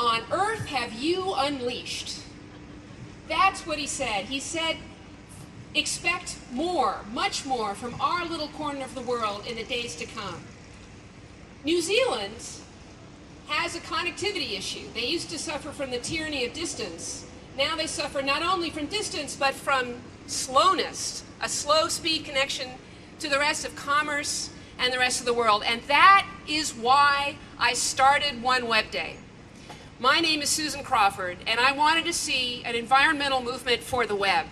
on earth have you unleashed? That's what he said. He said, expect more, much more from our little corner of the world in the days to come. New Zealand has a connectivity issue. They used to suffer from the tyranny of distance. Now they suffer not only from distance, but from slowness, a slow speed connection to the rest of commerce and the rest of the world. And that is why I started One Web Day. My name is Susan Crawford, and I wanted to see an environmental movement for the web.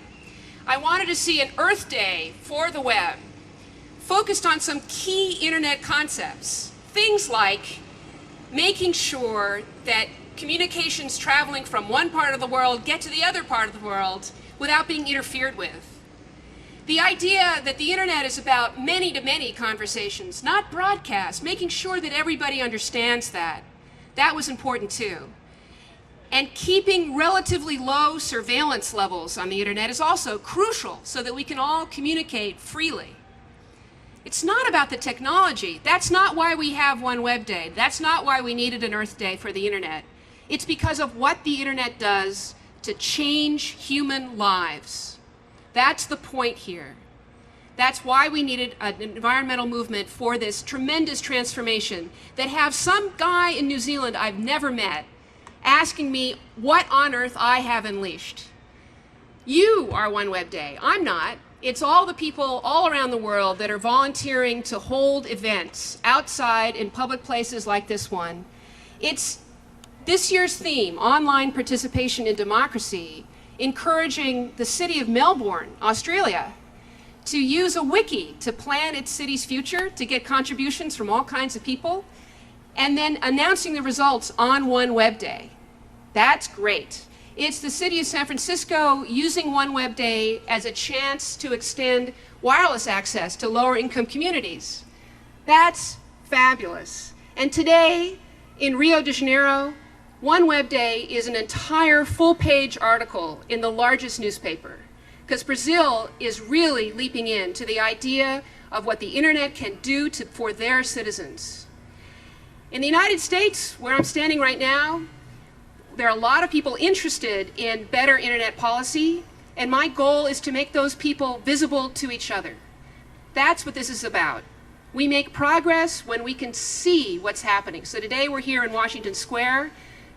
I wanted to see an Earth Day for the web, focused on some key internet concepts. Things like making sure that communications traveling from one part of the world get to the other part of the world without being interfered with. The idea that the internet is about many-to-many conversations, not broadcast, making sure that everybody understands that. That was important too. And keeping relatively low surveillance levels on the internet is also crucial so that we can all communicate freely. It's not about the technology. That's not why we have One Web Day. That's not why we needed an Earth Day for the internet. It's because of what the internet does to change human lives. That's the point here. That's why we needed an environmental movement for this tremendous transformation that have some guy in New Zealand I've never met asking me what on earth I have unleashed. You are One Web Day. I'm not. It's all the people all around the world that are volunteering to hold events outside in public places like this one. It's this year's theme, online participation in democracy, encouraging the city of Melbourne, Australia, to use a wiki to plan its city's future, to get contributions from all kinds of people, and then announcing the results on One Web Day. That's great. It's the city of San Francisco using One Web Day as a chance to extend wireless access to lower income communities. That's fabulous. And today in Rio de Janeiro, One Web Day is an entire full-page article in the largest newspaper, because Brazil is really leaping into the idea of what the internet can do for their citizens. In the United States, where I'm standing right now, there are a lot of people interested in better internet policy, and my goal is to make those people visible to each other. That's what this is about. We make progress when we can see what's happening. So today we're here in Washington Square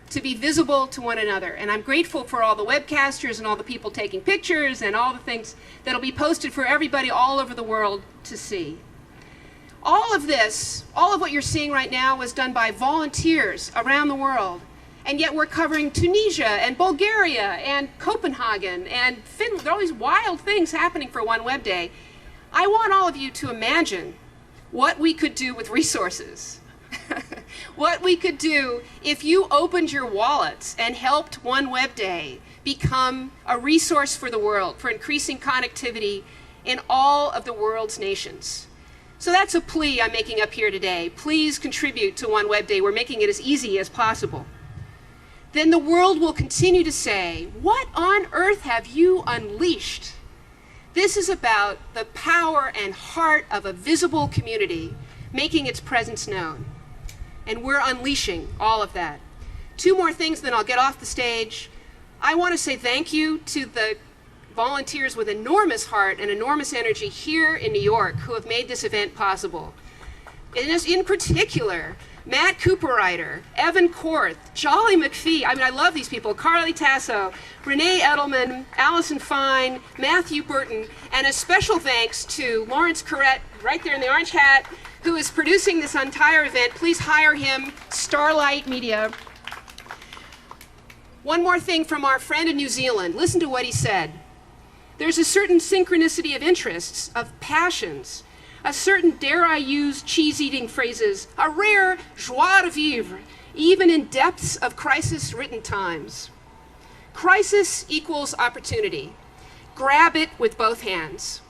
to be visible to one another, and I'm grateful for all the webcasters and all the people taking pictures and all the things that'll be posted for everybody all over the world to see. All of this, all of what you're seeing right now was done by volunteers around the world. And yet we're covering Tunisia and Bulgaria and Copenhagen and Finland. There are all these wild things happening for One Web Day. I want all of you to imagine what we could do with resources. What we could do if you opened your wallets and helped One Web Day become a resource for the world, for increasing connectivity in all of the world's nations. So that's a plea I'm making up here today. Please contribute to One Web Day. We're making it as easy as possible. Then the world will continue to say, what on earth have you unleashed? This is about the power and heart of a visible community making its presence known. And we're unleashing all of that. Two more things, then I'll get off the stage. I want to say thank you to the volunteers with enormous heart and enormous energy here in New York who have made this event possible. In particular, Matt Cooperrider, Evan Korth, Jolly McPhee, I love these people, Carly Tasso, Renee Edelman, Allison Fine, Matthew Burton, and a special thanks to Lawrence Corrett, right there in the orange hat, who is producing this entire event. Please hire him, Starlight Media. One more thing from our friend in New Zealand. Listen to what he said. There's a certain synchronicity of interests, of passions, a certain, dare I use cheese-eating phrases, a rare joie de vivre, even in depths of crisis-ridden times. Crisis equals opportunity. Grab it with both hands.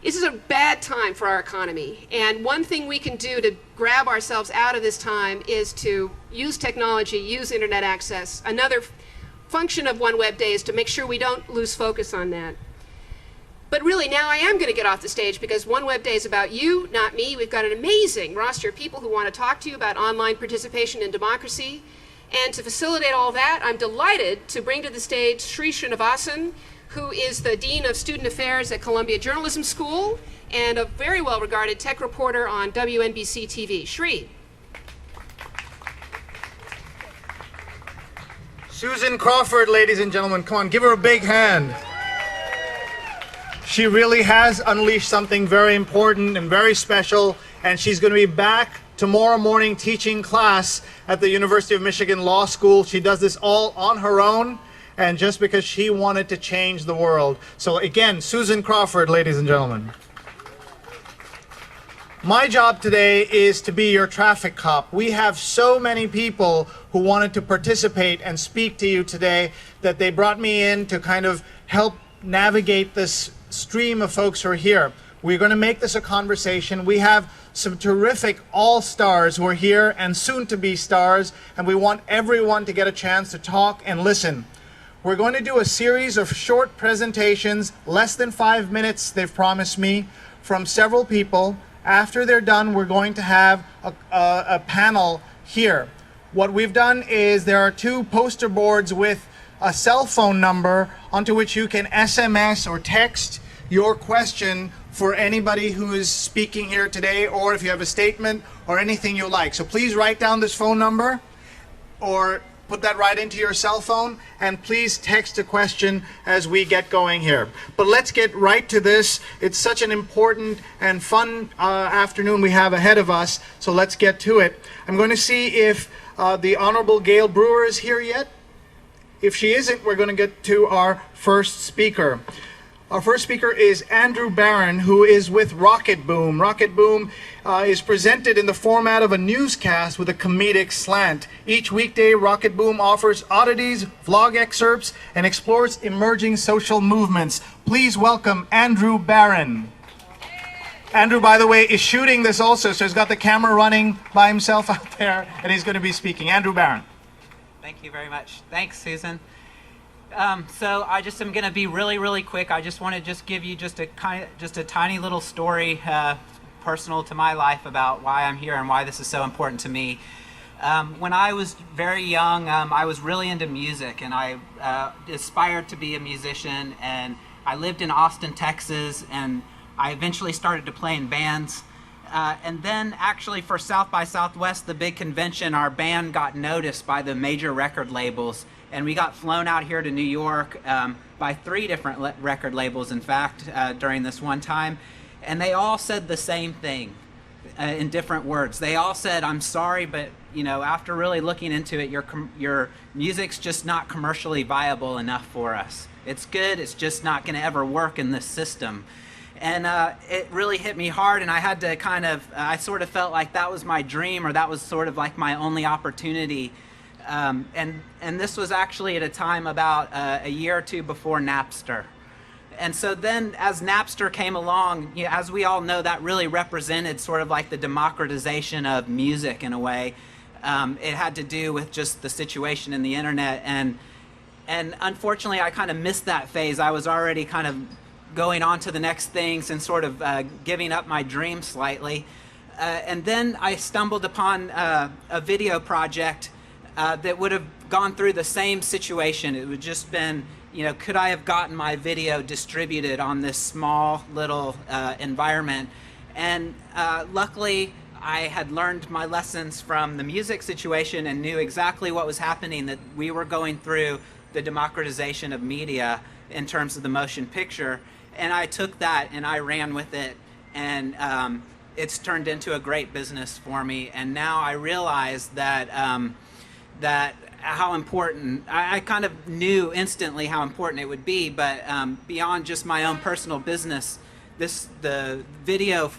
This is a bad time for our economy, and one thing we can do to grab ourselves out of this time is to use technology, use internet access. Another function of One Web Day is to make sure we don't lose focus on that. But really, now I am going to get off the stage because One Web Day is about you, not me. We've got an amazing roster of people who want to talk to you about online participation in democracy. And to facilitate all that, I'm delighted to bring to the stage Sreenivasan, who is the Dean of Student Affairs at Columbia Journalism School and a very well-regarded tech reporter on WNBC-TV. Sree. Susan Crawford, ladies and gentlemen, come on, give her a big hand. She really has unleashed something very important and very special, and she's going to be back tomorrow morning teaching class at the University of Michigan Law School. She does this all on her own, and just because she wanted to change the world. So again, Susan Crawford, ladies and gentlemen. My job today is to be your traffic cop. We have so many people who wanted to participate and speak to you today that they brought me in to kind of help navigate this stream of folks who are here. We're going to make this a conversation. We have some terrific all-stars who are here and soon to be stars, and we want everyone to get a chance to talk and listen. We're going to do a series of short presentations, less than 5 minutes, they've promised me, from several people. After they're done, we're going to have a panel here. What we've done is there are 2 poster boards with a cell phone number onto which you can SMS or text your question for anybody who is speaking here today, or if you have a statement or anything you like. So please write down this phone number or put that right into your cell phone, and please text a question as we get going here. But let's get right to this. It's such an important and fun afternoon we have ahead of us, so let's get to it. I'm going to see if the Honorable Gale Brewer is here yet. If she isn't, we're going to get to our first speaker. Our first speaker is Andrew Barron, who is with Rocketboom. Rocketboom is presented in the format of a newscast with a comedic slant. Each weekday, Rocketboom offers oddities, vlog excerpts, and explores emerging social movements. Please welcome Andrew Barron. Andrew, by the way, is shooting this also, so he's got the camera running by himself out there, and he's going to be speaking. Andrew Barron. Thank you very much. Thanks, Susan. So I just am going to be really quick. I just want to give you just a tiny little story, personal to my life, about why I'm here and why this is so important to me. When I was very young, I was really into music, and I aspired to be a musician. And I lived in Austin, Texas, and I eventually started to play in bands. And then actually for South by Southwest, the big convention, our band got noticed by the major record labels. And we got flown out here to New York by 3 different record labels, in fact, during this one time. And they all said the same thing in different words. They all said, "I'm sorry, but you know, after really looking into it, your music's just not commercially viable enough for us. It's good, it's just not going to ever work in this system." And it really hit me hard, and I had to I sort of felt like that was my dream, or that was sort of like my only opportunity. And this was actually at a time about a year or 2 before Napster. And so then as Napster came along, you know, as we all know, that really represented sort of like the democratization of music in a way. It had to do with just the situation in the internet. And unfortunately, I kind of missed that phase. I was already kind of going on to the next things and sort of giving up my dream slightly. And then I stumbled upon a video project that would have gone through the same situation. It would just been, you know, could I have gotten my video distributed on this small little environment? And luckily, I had learned my lessons from the music situation and knew exactly what was happening, that we were going through the democratization of media in terms of the motion picture. And I took that and I ran with it, and it's turned into a great business for me. And now I realize that how important, I kind of knew instantly how important it would be, but beyond just my own personal business, the video,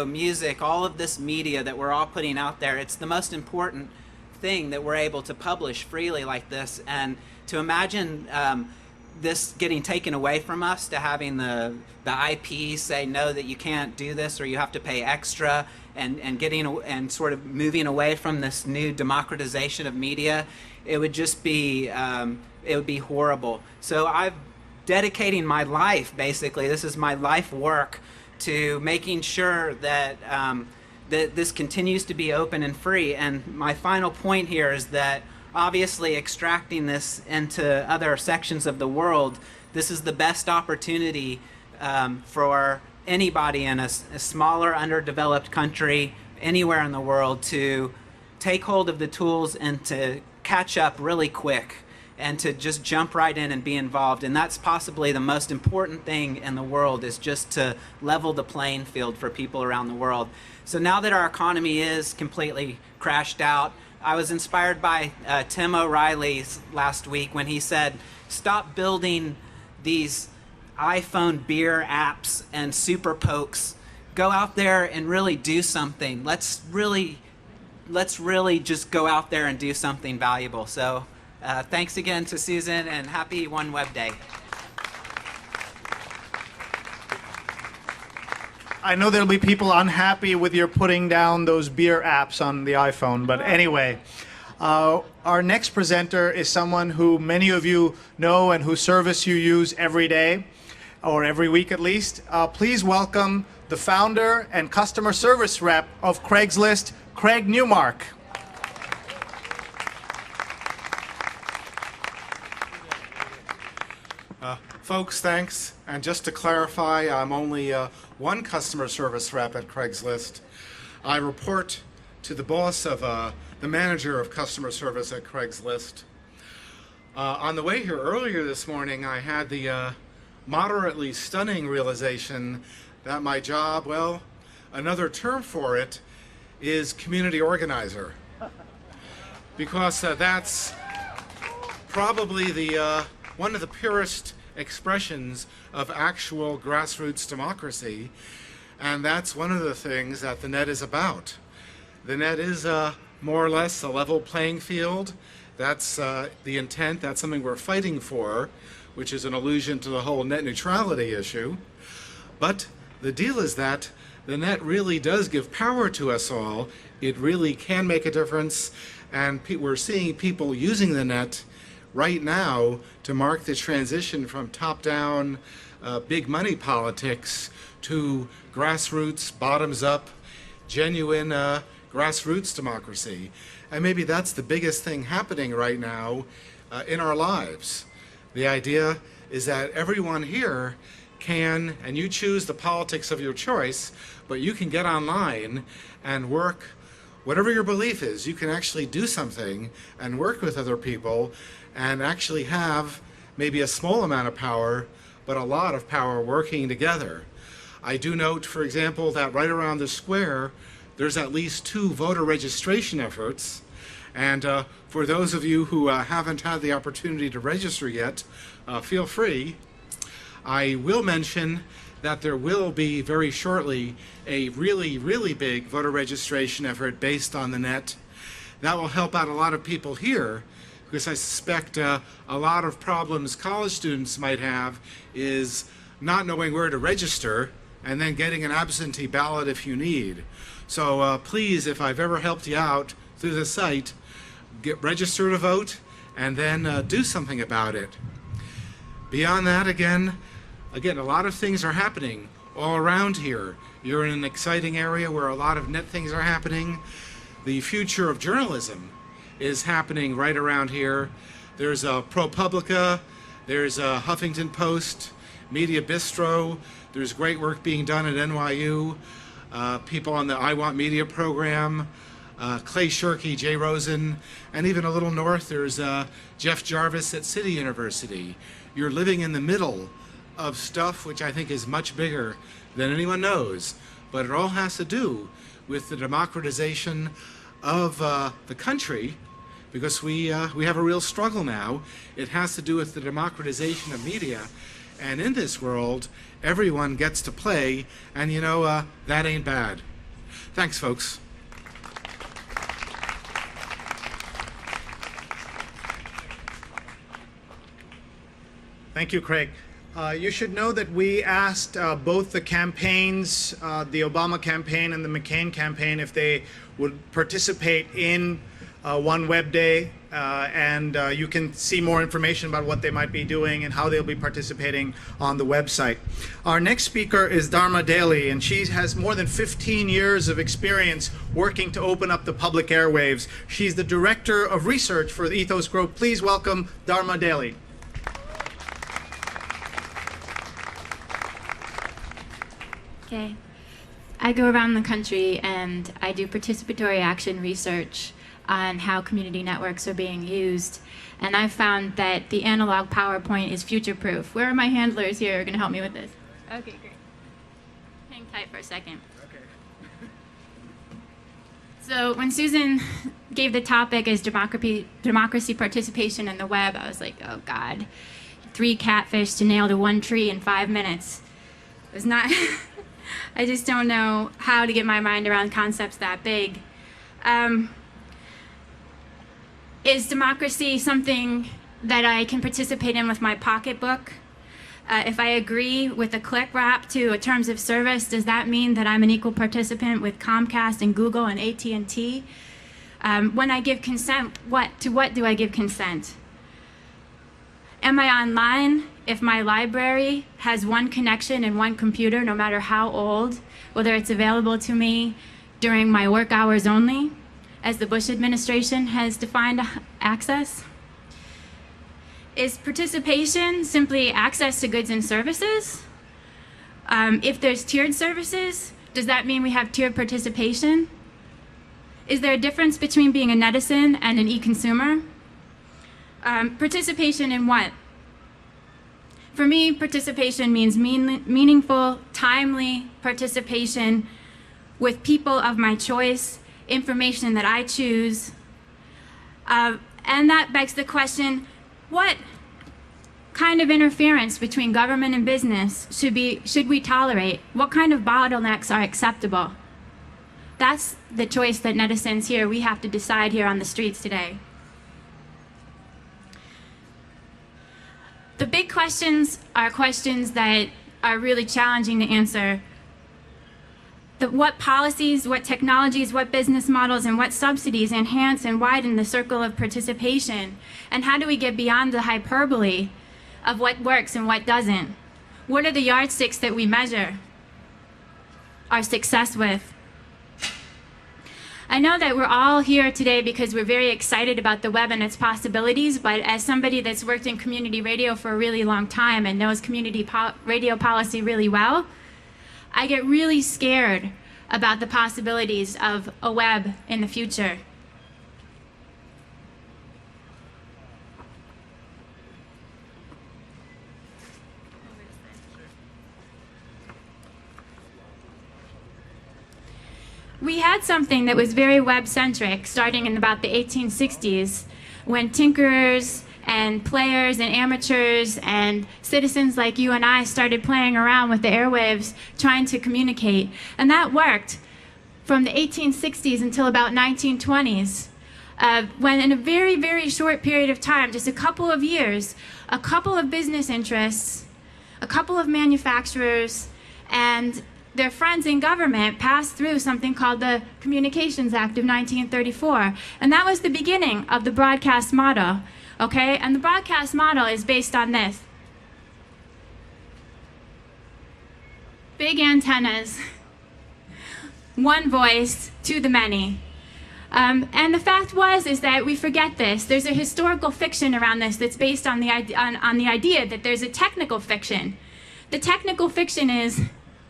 music, all of this media that we're all putting out there, it's the most important thing that we're able to publish freely like this. And to imagine this getting taken away from us, to having the IP say no, that you can't do this, or you have to pay extra, and sort of moving away from this new democratization of media, it would just be it would be horrible. So I've dedicating my life, basically. This is my life work to making sure that that this continues to be open and free. And my final point here is that obviously extracting this into other sections of the world, this is the best opportunity for anybody in a smaller, underdeveloped country, anywhere in the world, to take hold of the tools and to catch up really quick and to just jump right in and be involved. And that's possibly the most important thing in the world, is just to level the playing field for people around the world. So now that our economy is completely crashed out, I was inspired by Tim O'Reilly last week when he said, stop building these iPhone beer apps and super pokes. Go out there and really do something. Let's really just go out there and do something valuable. So thanks again to Susan, and happy One Web Day. I know there'll be people unhappy with your putting down those beer apps on the iPhone, but anyway, our next presenter is someone who many of you know and whose service you use every day, or every week at least. Please welcome the founder and customer service rep of Craigslist, Craig Newmark. Folks, thanks. And just to clarify, I'm only one customer service rep at Craigslist. I report to the boss of the manager of customer service at Craigslist. On the way here earlier this morning, I had the moderately stunning realization that my job, well, another term for it is community organizer. Because that's probably the one of the purest expressions of actual grassroots democracy, and that's one of the things that the net is about. The net is more or less a level playing field. That's the intent. That's something we're fighting for, which is an allusion to the whole net neutrality issue. But the deal is that the net really does give power to us all. It really can make a difference, and we're seeing people using the net right now to mark the transition from top-down big money politics to grassroots, bottoms-up, genuine grassroots democracy. And maybe that's the biggest thing happening right now in our lives. The idea is that everyone here can, and you choose the politics of your choice, but you can get online and work, whatever your belief is, you can actually do something and work with other people and actually have maybe a small amount of power, but a lot of power working together. I do note, for example, that right around the square, there's at least 2 voter registration efforts. And for those of you who haven't had the opportunity to register yet, feel free. I will mention that there will be very shortly a really, really big voter registration effort based on the net. That will help out a lot of people here, because I suspect a lot of problems college students might have is not knowing where to register and then getting an absentee ballot if you need. So please, if I've ever helped you out through the site, get registered to vote and then do something about it. Beyond that, again, a lot of things are happening all around here. You're in an exciting area where a lot of net things are happening. The future of journalism is happening right around here. There's ProPublica, there's Huffington Post, Media Bistro, there's great work being done at NYU, people on the I Want Media program, Clay Shirky, Jay Rosen, and even a little north there's Jeff Jarvis at City University. You're living in the middle of stuff which I think is much bigger than anyone knows, but it all has to do with the democratization of the country, because we have a real struggle now. It has to do with the democratization of media, and in this world, everyone gets to play, and you know, that ain't bad. Thanks, folks. Thank you, Craig. You should know that we asked both the campaigns, the Obama campaign and the McCain campaign, if they would participate in One Web Day and you can see more information about what they might be doing and how they'll be participating on the website. Our next speaker is Dharma Dailey, and she has more than 15 years of experience working to open up the public airwaves. She's the Director of Research for the Ethos Group. Please welcome Dharma Dailey. Okay. I go around the country and I do participatory action research on how community networks are being used. And I've found that the analog PowerPoint is future-proof. Where are my handlers here who are going to help me with this? Okay, great. Hang tight for a second. Okay. So when Susan gave the topic as democracy participation in the web, I was like, oh God, 3 catfish to nail to 1 tree in 5 minutes. It was not, I just don't know how to get my mind around concepts that big. Is democracy something that I can participate in with my pocketbook? If I agree with a click wrap to a terms of service, does that mean that I'm an equal participant with Comcast and Google and AT&T? When I give consent, to what do I give consent? Am I online if my library has 1 connection and 1 computer, no matter how old, whether it's available to me during my work hours only, as the Bush administration has defined access? Is participation simply access to goods and services? If there's tiered services, does that mean we have tiered participation? Is there a difference between being a netizen and an e-consumer? Participation in what? For me, participation means meaningful, timely participation with people of my choice, information that I choose. And that begs the question, what kind of interference between government and business should we tolerate? What kind of bottlenecks are acceptable? That's the choice that netizens here, we have to decide here on the streets today. The big questions are questions that are really challenging to answer. What policies, what technologies, what business models, and what subsidies enhance and widen the circle of participation? And how do we get beyond the hyperbole of what works and what doesn't? What are the yardsticks that we measure our success with? I know that we're all here today because we're very excited about the web and its possibilities, but as somebody that's worked in community radio for a really long time and knows community radio policy really well, I get really scared about the possibilities of a web in the future. We had something that was very web-centric starting in about the 1860s when tinkerers and players and amateurs and citizens like you and I started playing around with the airwaves trying to communicate. And that worked from the 1860s until about 1920s, when in a very, very short period of time, just a couple of years, a couple of business interests, a couple of manufacturers, and their friends in government passed through something called the Communications Act of 1934. And that was the beginning of the broadcast model. Okay, and the broadcast model is based on this. Big antennas, one voice to the many. And the fact is that we forget this. There's a historical fiction around this that's based on the idea that there's a technical fiction. The technical fiction is,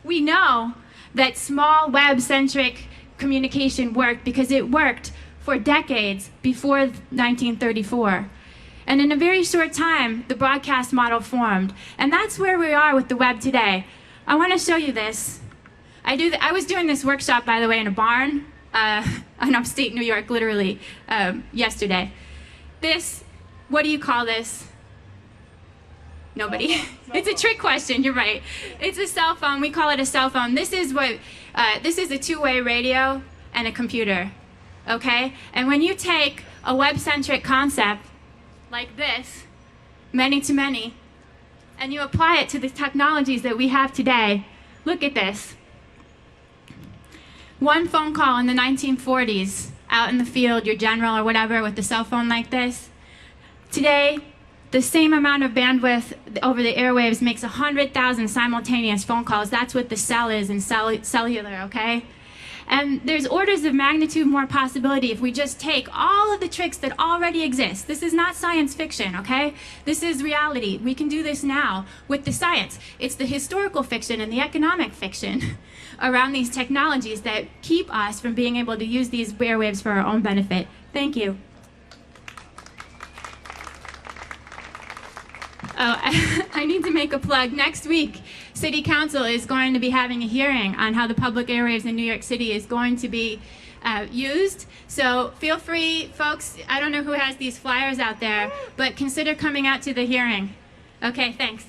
we know that small web-centric communication worked because it worked for decades before 1934. And in a very short time, the broadcast model formed. And that's where we are with the web today. I want to show you this. I was doing this workshop, by the way, in a barn in upstate New York, literally, yesterday. This, what do you call this? Nobody. It's a trick question, you're right. It's a cell phone. We call it a cell phone. This is a two-way radio and a computer, okay? And when you take a web-centric concept like this, many to many, and you apply it to the technologies that we have today, look at this. One phone call in the 1940s out in the field, your general or whatever, with a cell phone like this. Today, the same amount of bandwidth over the airwaves makes 100,000 simultaneous phone calls. That's what the cell is in cellular, okay? And there's orders of magnitude more possibility if we just take all of the tricks that already exist. This is not science fiction, okay? This is reality. We can do this now with the science. It's the historical fiction and the economic fiction around these technologies that keep us from being able to use these airwaves for our own benefit. Thank you. Oh, I need to make a plug. Next week, City Council is going to be having a hearing on how the public airwaves in New York City is going to be used. So feel free, folks, I don't know who has these flyers out there, but consider coming out to the hearing. Okay, thanks.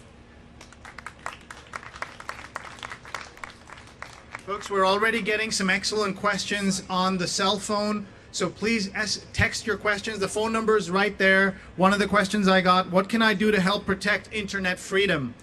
Folks, we're already getting some excellent questions on the cell phone. So please text your questions. The phone number is right there. One of the questions I got, what can I do to help protect internet freedom?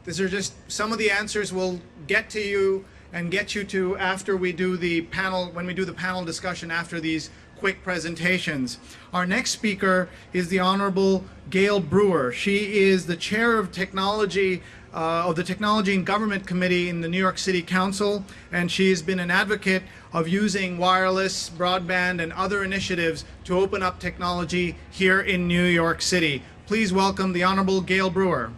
These are just some of the answers we'll get to you and get you to after we do the panel, when we do the panel discussion after these quick presentations. Our next speaker is the Honorable Gale Brewer. She is the chair of technology of the Technology and Government Committee in the New York City Council, and she has been an advocate of using wireless, broadband, and other initiatives to open up technology here in New York City. Please welcome the Honorable Gale Brewer.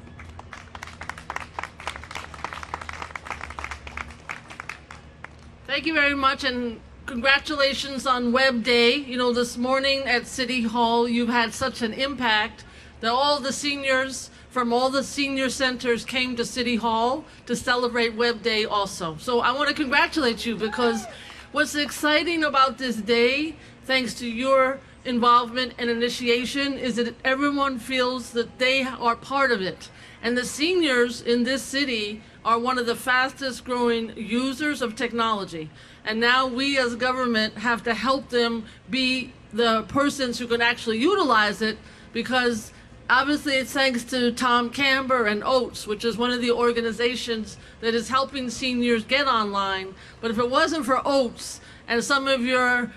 Thank you very much, and congratulations on Web Day. You know, this morning at City Hall, you've had such an impact that all the seniors from all the senior centers came to City Hall to celebrate Web Day also. So I want to congratulate you, because what's exciting about this day, thanks to your involvement and initiation, is that everyone feels that they are part of it. And the seniors in this city are one of the fastest growing users of technology. And now we as government have to help them be the persons who can actually utilize it, because obviously it's thanks to Tom Camber and OATS, which is one of the organizations that is helping seniors get online. But if it wasn't for OATS and some of your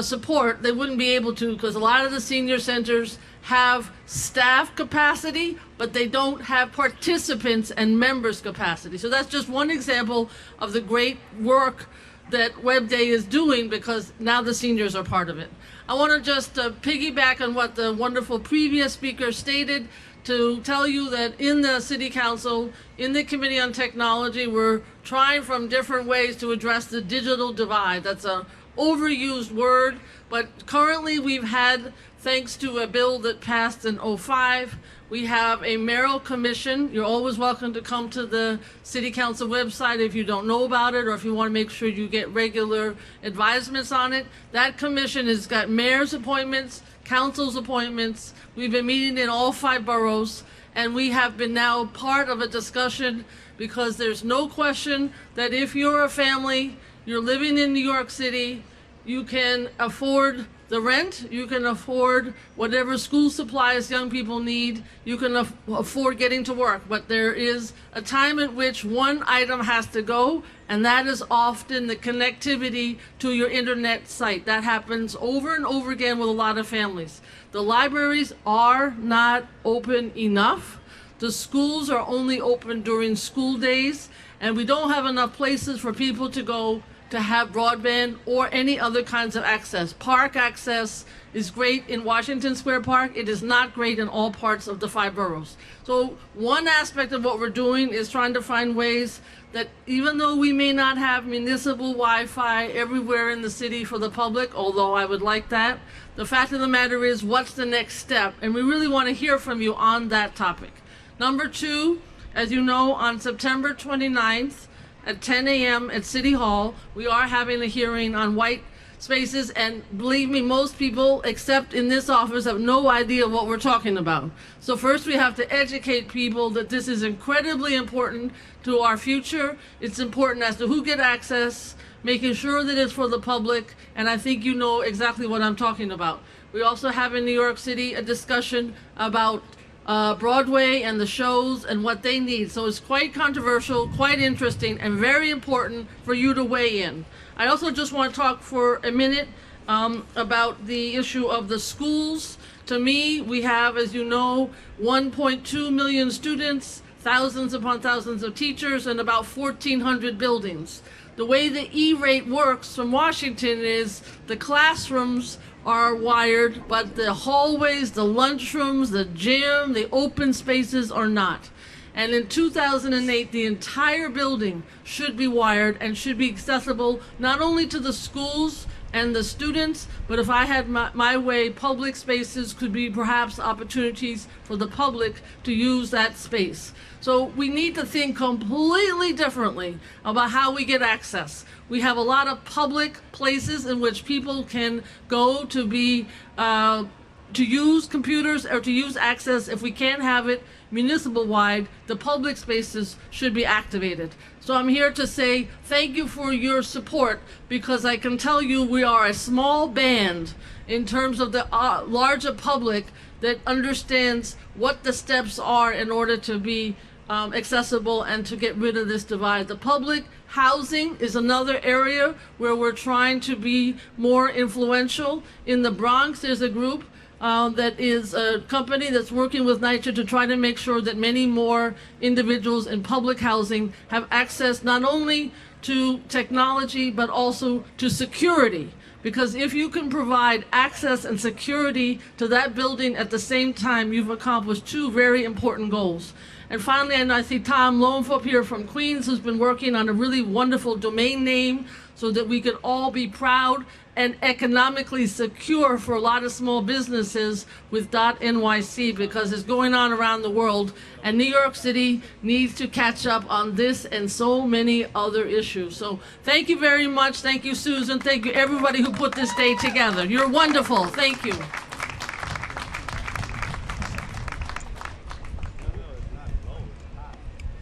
support, they wouldn't be able to, because a lot of the senior centers have staff capacity, but they don't have participants and members capacity. So that's just one example of the great work that Web Day is doing, because now the seniors are part of it. I want to just piggyback on what the wonderful previous speaker stated, to tell you that in the City Council, in the Committee on Technology, we're trying from different ways to address the digital divide. That's an overused word, but currently we've had, thanks to a bill that passed in '05, we have a mayoral commission. You're always welcome to come to the City Council website if you don't know about it, or if you want to make sure you get regular advisements on it. That commission has got mayor's appointments, council's appointments. We've been meeting in all 5 boroughs, and we have been now part of a discussion, because there's no question that if you're a family, you're living in New York City, you can afford the rent, you can afford whatever school supplies young people need, you can afford getting to work. But there is a time at which one item has to go, and that is often the connectivity to your internet site. That happens over and over again with a lot of families. The libraries are not open enough. The schools are only open during school days, and we don't have enough places for people to go to have broadband or any other kinds of access. Park access is great in Washington Square Park. It is not great in all parts of the 5 boroughs. So one aspect of what we're doing is trying to find ways that, even though we may not have municipal Wi-Fi everywhere in the city for the public, although I would like that, the fact of the matter is, what's the next step? And we really want to hear from you on that topic. Number 2, as you know, on September 29th, at 10 a.m. at City Hall, we are having a hearing on white spaces, and believe me, most people, except in this office, have no idea what we're talking about. So first we have to educate people that this is incredibly important to our future. It's important as to who get access, making sure that it's for the public, and I think you know exactly what I'm talking about. We also have in New York City a discussion about Broadway and the shows and what they need. So it's quite controversial, quite interesting, and very important for you to weigh in. I also just want to talk for a minute about the issue of the schools. To me, we have, as you know, 1.2 million students, thousands upon thousands of teachers, and about 1,400 buildings. The way the E-rate works from Washington is the classrooms are wired, but the hallways, the lunchrooms, the gym, the open spaces are not. And in 2008, the entire building should be wired and should be accessible not only to the schools and the students, but if I had my way, public spaces could be perhaps opportunities for the public to use that space. So we need to think completely differently about how we get access. We have a lot of public places in which people can go to be to use computers or to use access. If we can't have it municipal-wide, the public spaces should be activated. So I'm here to say thank you for your support, because I can tell you we are a small band in terms of the larger public that understands what the steps are in order to be accessible and to get rid of this divide. The public housing is another area where we're trying to be more influential. In the Bronx, there's a group that is a company that's working with NYCHA to try to make sure that many more individuals in public housing have access not only to technology but also to security. Because if you can provide access and security to that building at the same time, you've accomplished two very important goals. And finally, and I see Tom Loam up here from Queens, who's been working on a really wonderful domain name so that we could all be proud and economically secure for a lot of small businesses with .nyc, because it's going on around the world, and New York City needs to catch up on this and so many other issues. So thank you very much. Thank you, Susan. Thank you, everybody who put this day together. You're wonderful. Thank you.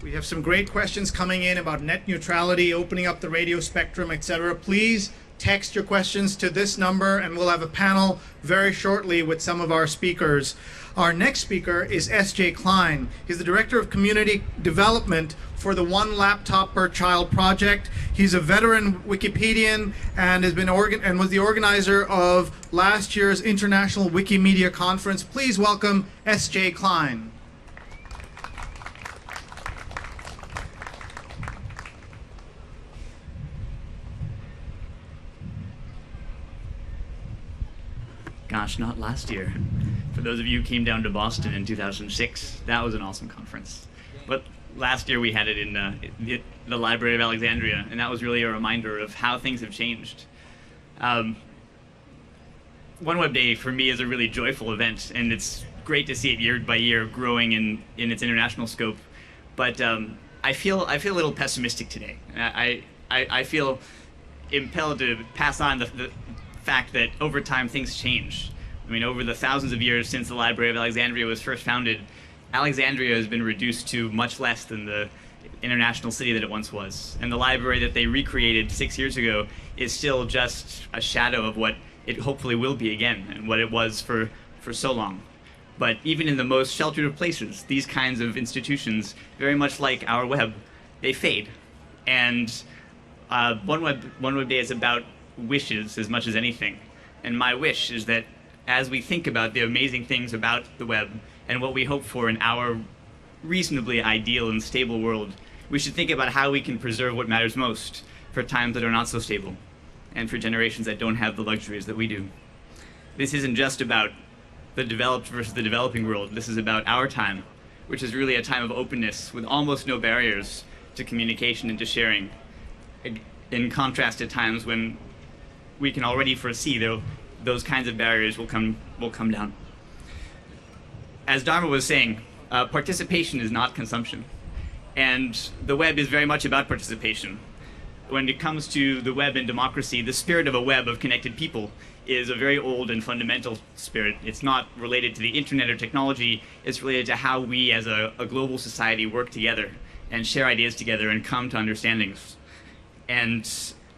We have some great questions coming in about net neutrality, opening up the radio spectrum, etc. Please text your questions to this number, and we'll have a panel very shortly with some of our speakers. Our next speaker is S.J. Klein. He's the Director of Community Development for the One Laptop Per Child project. He's a veteran Wikipedian and has been was the organizer of last year's International Wikimedia Conference. Please welcome S.J. Klein. Gosh, not last year. For those of you who came down to Boston in 2006, that was an awesome conference. But last year we had it in the Library of Alexandria, and that was really a reminder of how things have changed. One Web Day for me is a really joyful event, and it's great to see it year by year growing in its international scope. But I feel a little pessimistic today. I feel impelled to pass on the fact that over time things change. I mean, over the thousands of years since the Library of Alexandria was first founded, Alexandria has been reduced to much less than the international city that it once was. And the library that they recreated 6 years ago is still just a shadow of what it hopefully will be again, and what it was for so long. But even in the most sheltered of places, these kinds of institutions, very much like our web, they fade. And One Web Day is about wishes as much as anything. And my wish is that as we think about the amazing things about the web and what we hope for in our reasonably ideal and stable world, we should think about how we can preserve what matters most for times that are not so stable and for generations that don't have the luxuries that we do. This isn't just about the developed versus the developing world. This is about our time, which is really a time of openness with almost no barriers to communication and to sharing, in contrast to times when we can already foresee those kinds of barriers will come down. As Dharma was saying, participation is not consumption, and the web is very much about participation. When it comes to the web and democracy, the spirit of a web of connected people is a very old and fundamental spirit. It's not related to the internet or technology. It's related to how we as a global society work together and share ideas together and come to understandings. And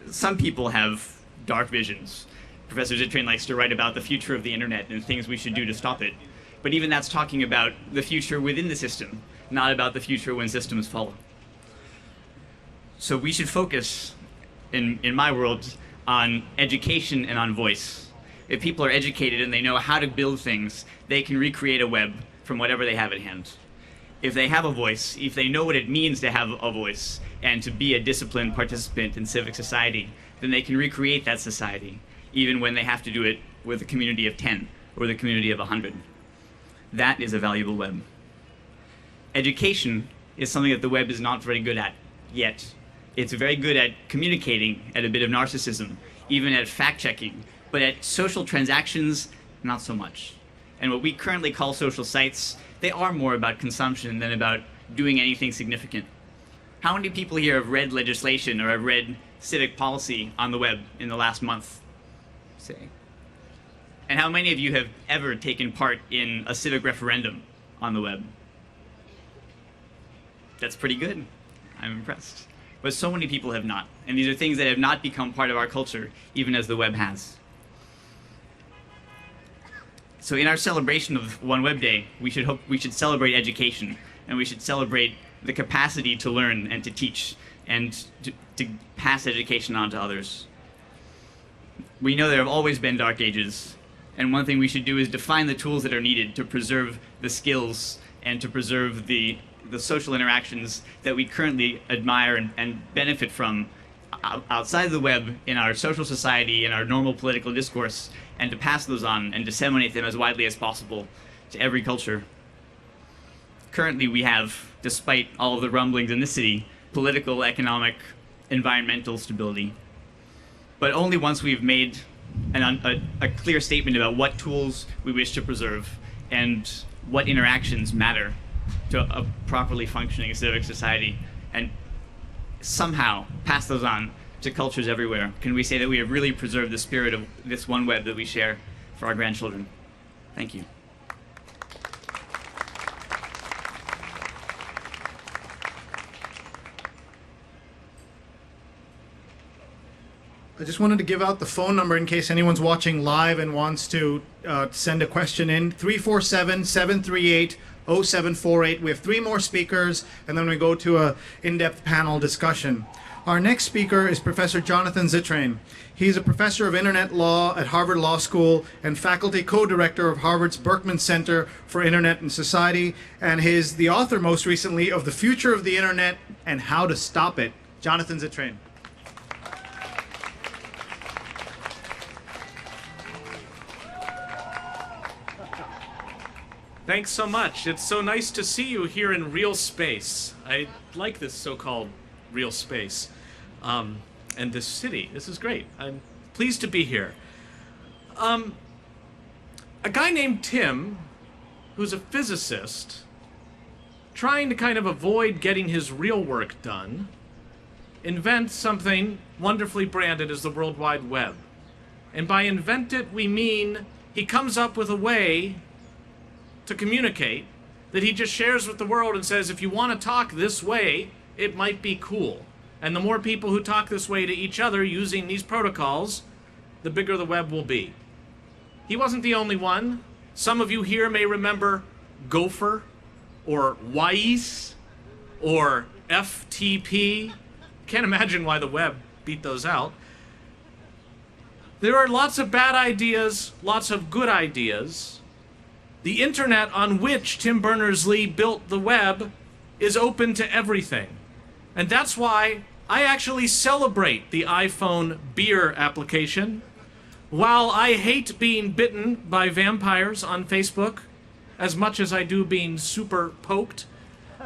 some people have dark visions. Professor Zittrain likes to write about the future of the internet and things we should do to stop it. But even that's talking about the future within the system, not about the future when systems follow. So we should focus, in my world, on education and on voice. If people are educated and they know how to build things, they can recreate a web from whatever they have at hand. If they have a voice, if they know what it means to have a voice and to be a disciplined participant in civic society, then they can recreate that society, even when they have to do it with a community of 10 or the community of 100. That is a valuable web. Education is something that the web is not very good at yet. It's very good at communicating, at a bit of narcissism, even at fact-checking, but at social transactions, not so much. And what we currently call social sites, they are more about consumption than about doing anything significant. How many people here have read legislation or have read civic policy on the web in the last month, say? And how many of you have ever taken part in a civic referendum on the web? That's pretty good. I'm impressed. But so many people have not. And these are things that have not become part of our culture, even as the web has. So in our celebration of One Web Day, we should celebrate education, and we should celebrate the capacity to learn and to teach and to pass education on to others. We know there have always been dark ages, and one thing we should do is define the tools that are needed to preserve the skills and to preserve the social interactions that we currently admire and benefit from outside of the web in our social society, in our normal political discourse, and to pass those on and disseminate them as widely as possible to every culture. Currently we have, despite all of the rumblings in the city, political, economic, environmental stability. But only once we've made a clear statement about what tools we wish to preserve and what interactions matter to a properly functioning civic society, and somehow pass those on to cultures everywhere, can we say that we have really preserved the spirit of this one web that we share for our grandchildren. Thank you. I just wanted to give out the phone number in case anyone's watching live and wants to send a question in. 347-738-0748. We have 3 more speakers, and then we go to an in-depth panel discussion. Our next speaker is Professor Jonathan Zittrain. He's a professor of internet law at Harvard Law School and faculty co-director of Harvard's Berkman Center for Internet and Society, and he's the author most recently of The Future of the Internet and How to Stop It. Jonathan Zittrain. Thanks so much. It's so nice to see you here in real space. I like this so-called real space. And this city. This is great. I'm pleased to be here. A guy named Tim, who's a physicist, trying to kind of avoid getting his real work done, invents something wonderfully branded as the World Wide Web. And by invent it, we mean he comes up with a way to communicate that he just shares with the world and says, if you want to talk this way, it might be cool. And the more people who talk this way to each other using these protocols, the bigger the web will be. He wasn't the only one. Some of you here may remember Gopher, or Wise, or FTP. Can't imagine why the web beat those out. There are lots of bad ideas, lots of good ideas. The internet on which Tim Berners-Lee built the web is open to everything. And that's why I actually celebrate the iPhone beer application. While I hate being bitten by vampires on Facebook as much as I do being super poked,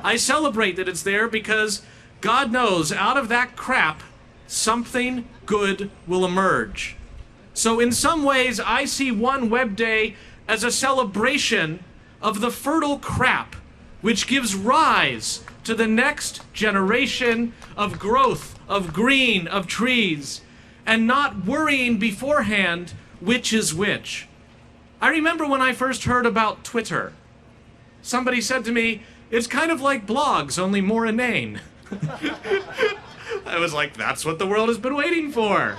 I celebrate that it's there because God knows out of that crap, something good will emerge. So in some ways, I see One Web Day as a celebration of the fertile crap which gives rise to the next generation of growth, of green, of trees, and not worrying beforehand which is which. I remember when I first heard about Twitter. Somebody said to me, it's kind of like blogs, only more inane. I was like, that's what the world has been waiting for.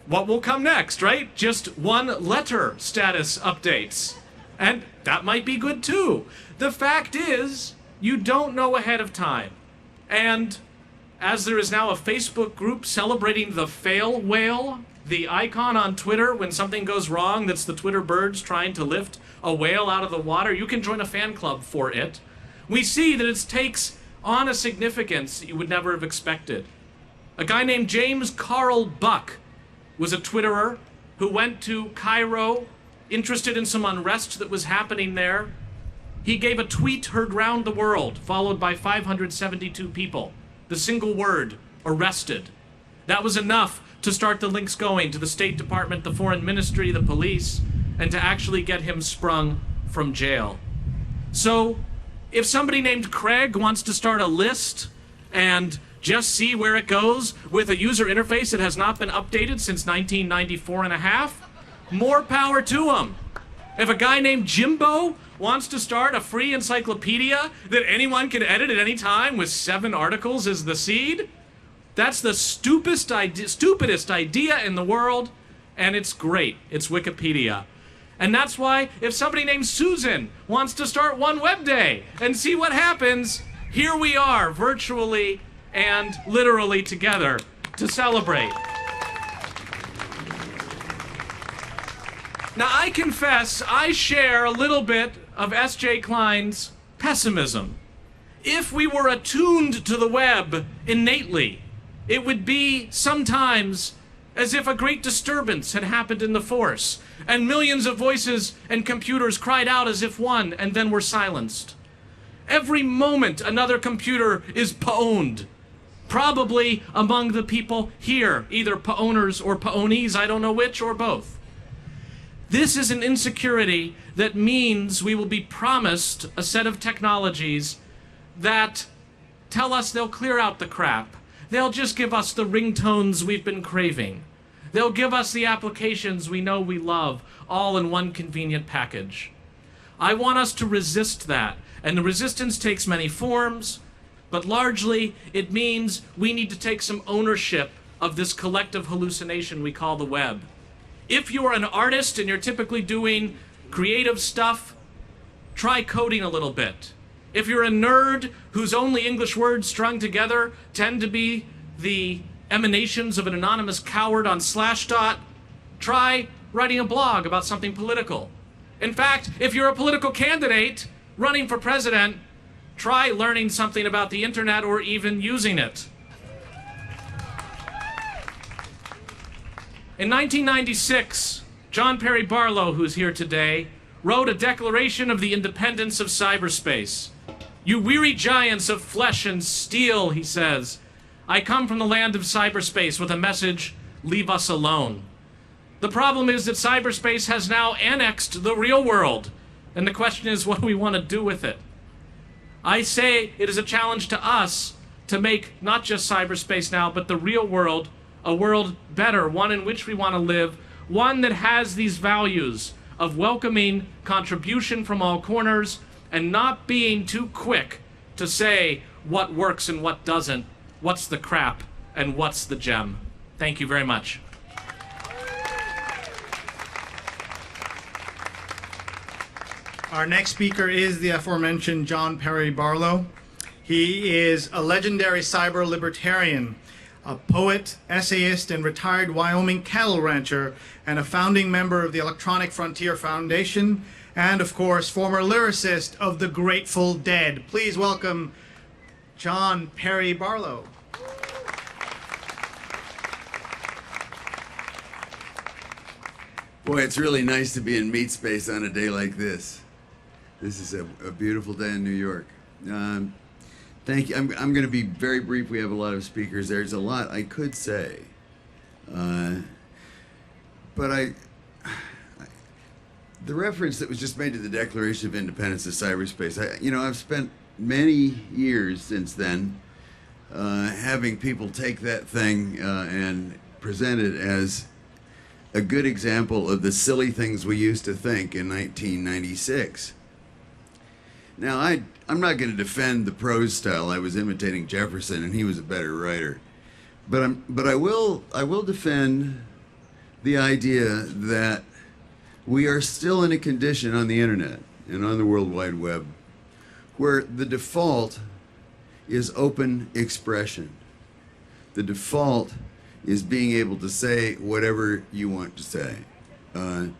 What will come next, right? Just one letter status updates. And that might be good too. The fact is, you don't know ahead of time. And as there is now a Facebook group celebrating the fail whale, the icon on Twitter when something goes wrong that's the Twitter birds trying to lift a whale out of the water. You can join a fan club for it. We see that it takes on a significance that you would never have expected. A guy named James Carl Buck was a Twitterer who went to Cairo, interested in some unrest that was happening there. He gave a tweet heard round the world, followed by 572 people. The single word, arrested. That was enough to start the links going to the State Department, the Foreign Ministry, the police, and to actually get him sprung from jail. So, if somebody named Craig wants to start a list and just see where it goes with a user interface that has not been updated since 1994 and a half, more power to him. If a guy named Jimbo wants to start a free encyclopedia that anyone can edit at any time with 7 articles as the seed, that's the stupidest idea in the world, and it's great. It's Wikipedia. And that's why if somebody named Susan wants to start one web day and see what happens, here we are, virtually and literally together to celebrate. Now, I confess I share a little bit of S.J. Klein's pessimism. If we were attuned to the web innately, it would be sometimes as if a great disturbance had happened in the force, and millions of voices and computers cried out as if one, and then were silenced. Every moment another computer is pwned, probably among the people here, either pwners or pwnies, I don't know which, or both. This is an insecurity that means we will be promised a set of technologies that tell us they'll clear out the crap. They'll just give us the ringtones we've been craving. They'll give us the applications we know we love, all in one convenient package. I want us to resist that, and the resistance takes many forms, but largely it means we need to take some ownership of this collective hallucination we call the web. If you're an artist and you're typically doing creative stuff, try coding a little bit. If you're a nerd whose only English words strung together tend to be the emanations of an anonymous coward on Slashdot, try writing a blog about something political. In fact, if you're a political candidate running for president, try learning something about the internet or even using it. In 1996, John Perry Barlow, who's here today, wrote a declaration of the independence of cyberspace. "You weary giants of flesh and steel," he says, "I come from the land of cyberspace with a message, leave us alone." The problem is that cyberspace has now annexed the real world, and the question is, what do we want to do with it? I say it is a challenge to us to make not just cyberspace now, but the real world a world better, one in which we want to live, one that has these values of welcoming contribution from all corners and not being too quick to say what works and what doesn't, what's the crap and what's the gem. Thank you very much. Our next speaker is the aforementioned John Perry Barlow. He is a legendary cyber libertarian, a poet, essayist, and retired Wyoming cattle rancher, and a founding member of the Electronic Frontier Foundation, and of course, former lyricist of the Grateful Dead. Please welcome John Perry Barlow. Boy, it's really nice to be in meat space on a day like this. This is a beautiful day in New York. Thank you. I'm going to be very brief. We have a lot of speakers. There's a lot I could say. But the reference that was just made to the Declaration of Independence of Cyberspace, I've spent many years since then having people take that thing and present it as a good example of the silly things we used to think in 1996. Now, I'm not going to defend the prose style. I was imitating Jefferson, and he was a better writer. But I will defend the idea that we are still in a condition on the internet and on the World Wide Web where the default is open expression. the default is being able to say whatever you want to say. And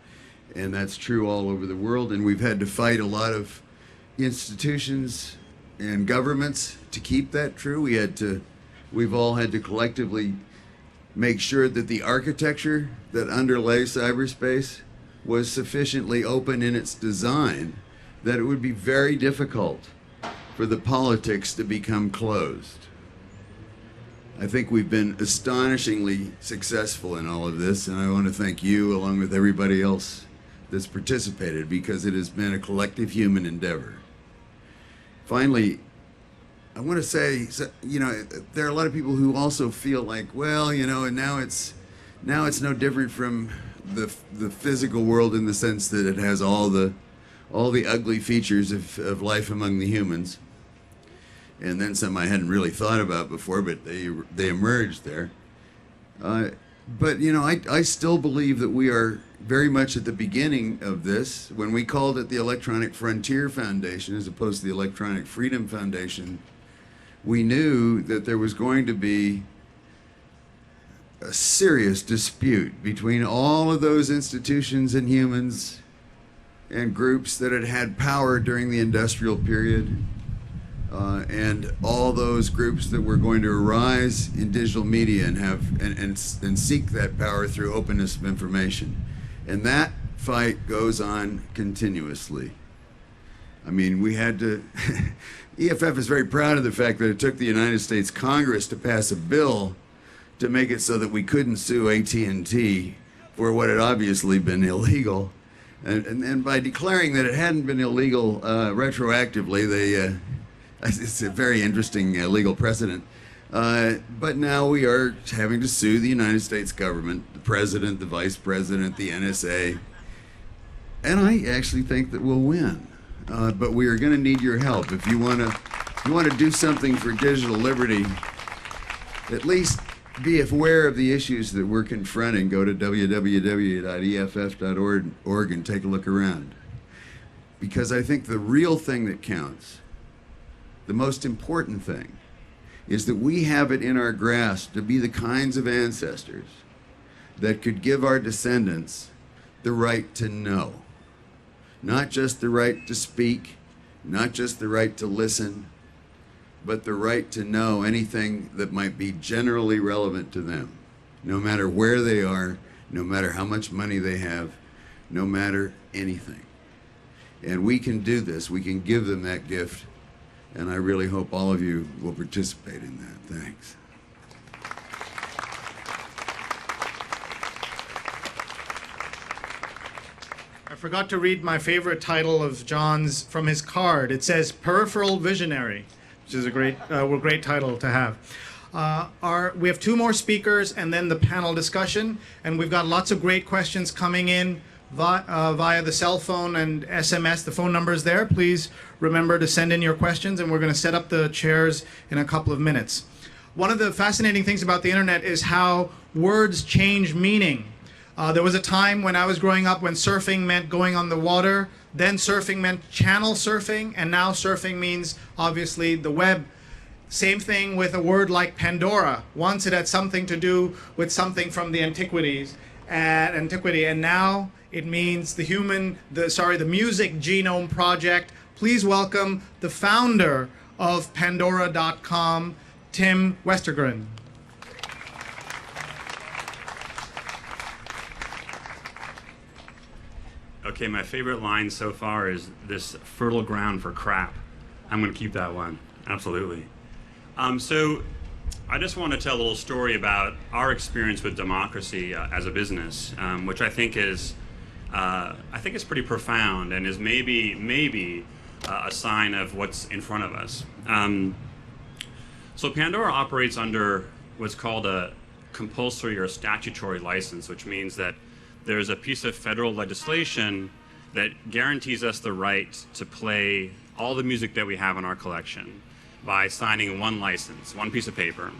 that's true all over the world, and we've had to fight a lot of institutions and governments to keep that true. We've all had to collectively make sure that the architecture that underlay cyberspace was sufficiently open in its design that it would be very difficult for the politics to become closed. I think we've been astonishingly successful in all of this, and I want to thank you along with everybody else that's participated, because it has been a collective human endeavor. Finally, I want to say, there are a lot of people who also feel like, well, and now it's no different from the physical world in the sense that it has all the ugly features of life among the humans, and then some I hadn't really thought about before, but they emerged there. But I still believe that we are very much at the beginning of this. When we called it the Electronic Frontier Foundation as opposed to the Electronic Freedom Foundation, we knew that there was going to be a serious dispute between all of those institutions and humans and groups that had had power during the industrial period, and all those groups that were going to arise in digital media and seek that power through openness of information. And that fight goes on continuously. I mean, we had to EFF is very proud of the fact that it took the United States Congress to pass a bill to make it so that we couldn't sue AT&T for what had obviously been illegal. And by declaring that it hadn't been illegal retroactively, it's a very interesting legal precedent. But now we are having to sue the United States government, the president, the vice president, the NSA. And I actually think that we'll win. But we are going to need your help. If you want to do something for digital liberty, at least be aware of the issues that we're confronting. Go to www.eff.org and take a look around. Because I think the real thing that counts, the most important thing, is that we have it in our grasp to be the kinds of ancestors that could give our descendants the right to know. Not just the right to speak, not just the right to listen, but the right to know anything that might be generally relevant to them, no matter where they are, no matter how much money they have, no matter anything. And we can do this. We can give them that gift. And I really hope all of you will participate in that. Thanks. I forgot to read my favorite title of John's from his card. It says Peripheral Visionary, which is a great title to have. We have two more speakers and then the panel discussion, and we've got lots of great questions coming in via the cell phone and SMS. The phone number is there. Please remember to send in your questions, and we're going to set up the chairs in a couple of minutes. One of the fascinating things about the internet is how words change meaning. There was a time when I was growing up when surfing meant going on the water, then surfing meant channel surfing, and now surfing means obviously the web. Same thing with a word like Pandora. Once it had something to do with something from the antiquity, and now it means the Music Genome Project. Please welcome the founder of Pandora.com, Tim Westergren. Okay, my favorite line so far is this fertile ground for crap. I'm going to keep that one, absolutely. So I just want to tell a little story about our experience with democracy as a business, which I think is pretty profound and is maybe a sign of what's in front of us. So Pandora operates under what's called a compulsory or statutory license, which means that there's a piece of federal legislation that guarantees us the right to play all the music that we have in our collection by signing one license, one piece of paper,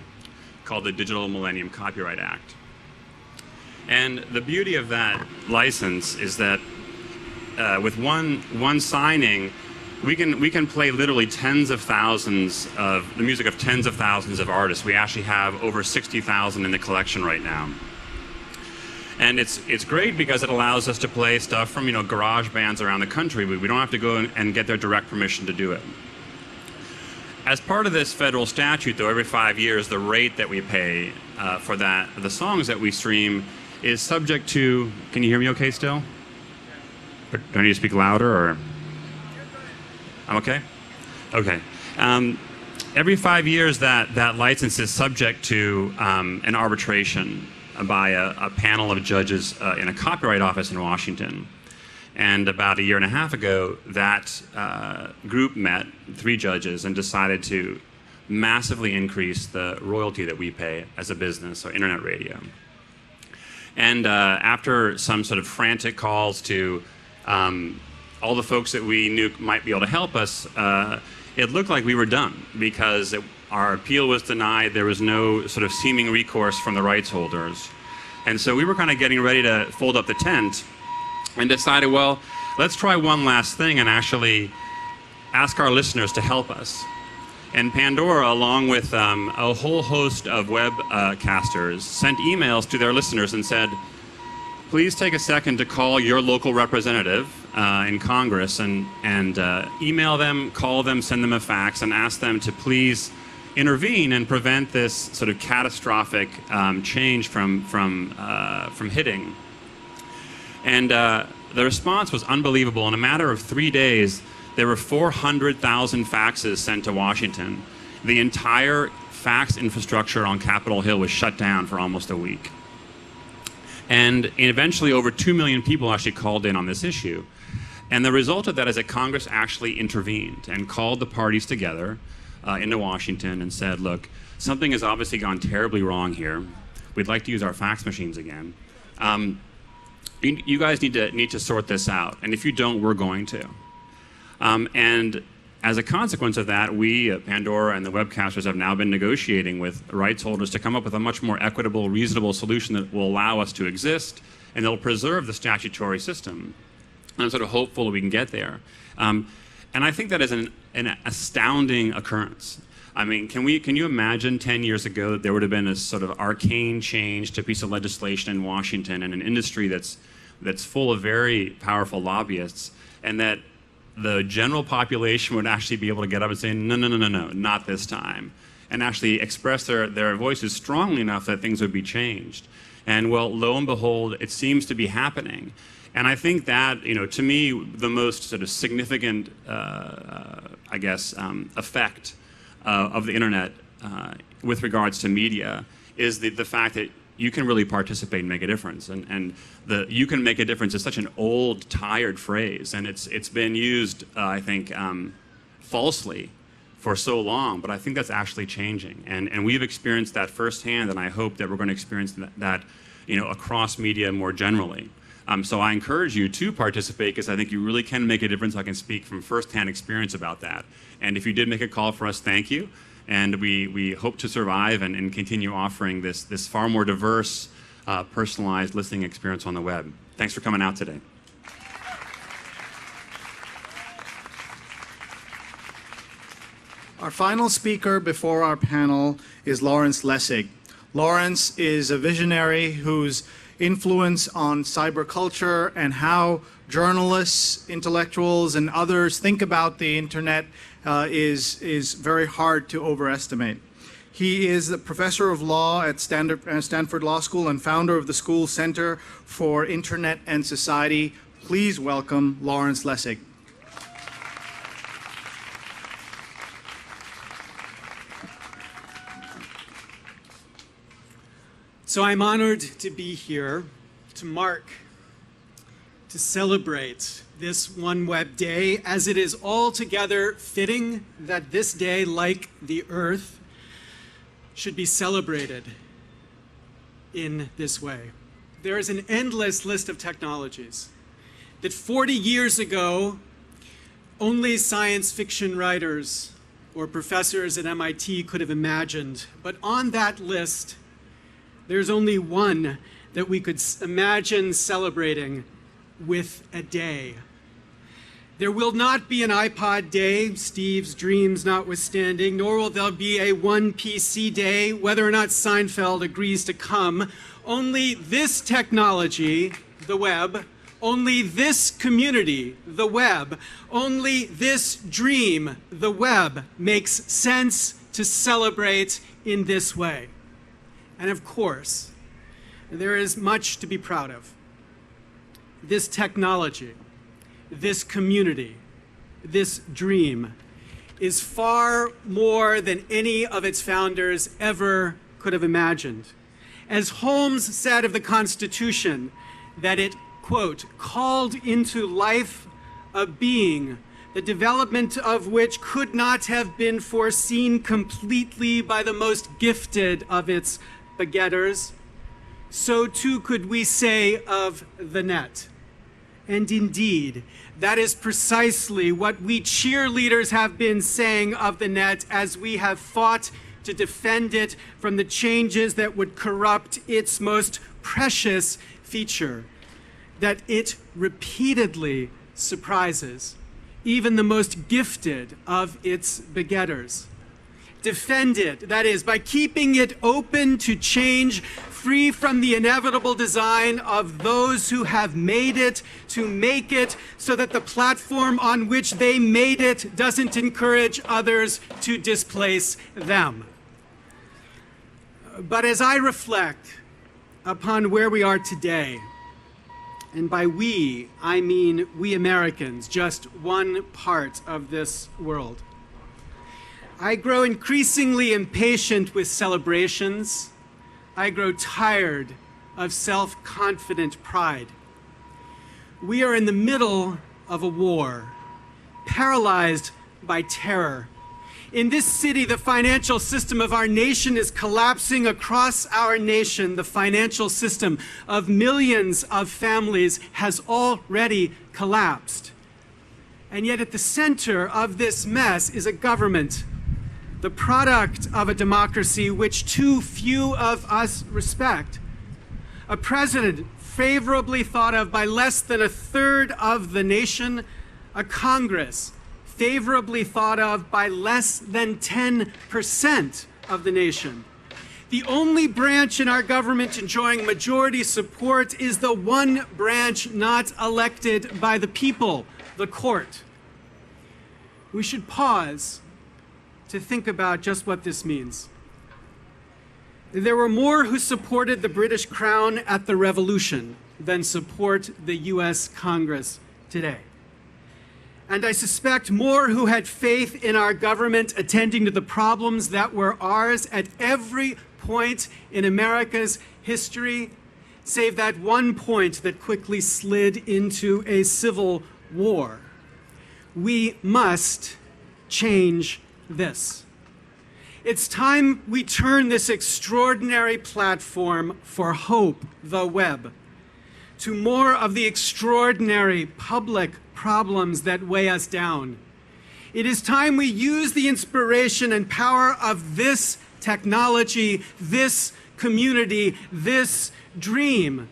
called the Digital Millennium Copyright Act. And the beauty of that license is that with one signing, we can play literally tens of thousands of the music of tens of thousands of artists. We actually have over 60,000 in the collection right now. And it's great because it allows us to play stuff from, you know, garage bands around the country. We don't have to go and get their direct permission to do it. As part of this federal statute, though, every 5 years, the rate that we pay for the songs that we stream is subject to, can you hear me okay still? Or do I need to speak louder, or? I'm okay? Okay. Every 5 years, that license is subject to an arbitration by a panel of judges in a copyright office in Washington. And about a year and a half ago, that group met, 3 judges, and decided to massively increase the royalty that we pay as a business, or internet radio. And after some sort of frantic calls to all the folks that we knew might be able to help us, it looked like we were done, because our appeal was denied. There was no sort of seeming recourse from the rights holders. And so we were kind of getting ready to fold up the tent and decided, well, let's try one last thing and actually ask our listeners to help us. And Pandora, along with a whole host of webcasters, sent emails to their listeners and said, please take a second to call your local representative in Congress and email them, call them, send them a fax, and ask them to please intervene and prevent this sort of catastrophic change from hitting. And the response was unbelievable. In a matter of 3 days, there were 400,000 faxes sent to Washington. The entire fax infrastructure on Capitol Hill was shut down for almost a week. And eventually over 2 million people actually called in on this issue. And the result of that is that Congress actually intervened and called the parties together into Washington and said, look, something has obviously gone terribly wrong here. We'd like to use our fax machines again. You guys need to sort this out. And if you don't, we're going to. And as a consequence of that, we, Pandora and the webcasters, have now been negotiating with rights holders to come up with a much more equitable, reasonable solution that will allow us to exist, and they'll preserve the statutory system. And I'm sort of hopeful that we can get there. And I think that is an astounding occurrence. I mean, can you imagine 10 years ago that there would have been a sort of arcane change to a piece of legislation in Washington and an industry that's full of very powerful lobbyists, and that the general population would actually be able to get up and say, no, not this time, and actually express their voices strongly enough that things would be changed. And well, lo and behold, it seems to be happening. And I think that, you know, to me, the most sort of significant, effect of the internet with regards to media is the fact that you can really participate and make a difference. And the "you can make a difference" is such an old, tired phrase, and it's been used, I think, falsely for so long. But I think that's actually changing, and we've experienced that firsthand, and I hope that we're going to experience that, you know, across media more generally. So I encourage you to participate, because I think you really can make a difference. I can speak from firsthand experience about that. And if you did make a call for us, thank you. And we hope to survive and continue offering this far more diverse, personalized listening experience on the web. Thanks for coming out today. Our final speaker before our panel is Lawrence Lessig. Lawrence is a visionary whose influence on cyberculture and how journalists, intellectuals, and others think about the internet is very hard to overestimate. He is a professor of law at Stanford Law School and founder of the School Center for Internet and Society. Please welcome Lawrence Lessig. So I'm honored to be here to mark, to celebrate this One Web Day, as it is altogether fitting that this day, like the Earth, should be celebrated in this way. There is an endless list of technologies that 40 years ago, only science fiction writers or professors at MIT could have imagined. But on that list, there's only one that we could imagine celebrating with a day. There will not be an iPod day, Steve's dreams notwithstanding, nor will there be a one PC day, whether or not Seinfeld agrees to come. Only this technology, the web, only this community, the web, only this dream, the web, makes sense to celebrate in this way. And of course, there is much to be proud of. This technology, this community, this dream is far more than any of its founders ever could have imagined. As Holmes said of the Constitution, that it, quote, called into life a being, the development of which could not have been foreseen completely by the most gifted of its begetters, so too could we say of the net. And indeed, that is precisely what we cheerleaders have been saying of the net as we have fought to defend it from the changes that would corrupt its most precious feature, that it repeatedly surprises even the most gifted of its begetters. Defend it, that is, by keeping it open to change, free from the inevitable design of those who have made it to make it so that the platform on which they made it doesn't encourage others to displace them. But as I reflect upon where we are today, and by we, I mean we Americans, just one part of this world, I grow increasingly impatient with celebrations. I grow tired of self-confident pride. We are in the middle of a war, paralyzed by terror. In this city, the financial system of our nation is collapsing across our nation. The financial system of millions of families has already collapsed. And yet at the center of this mess is a government, the product of a democracy which too few of us respect. A president favorably thought of by less than a third of the nation, a Congress favorably thought of by less than 10% of the nation. The only branch in our government enjoying majority support is the one branch not elected by the people, the court. We should pause to think about just what this means. There were more who supported the British Crown at the Revolution than support the US Congress today. And I suspect more who had faith in our government attending to the problems that were ours at every point in America's history, save that one point that quickly slid into a civil war. We must change this. It's time we turn this extraordinary platform for hope, the web, to more of the extraordinary public problems that weigh us down. It is time we use the inspiration and power of this technology, this community, this dream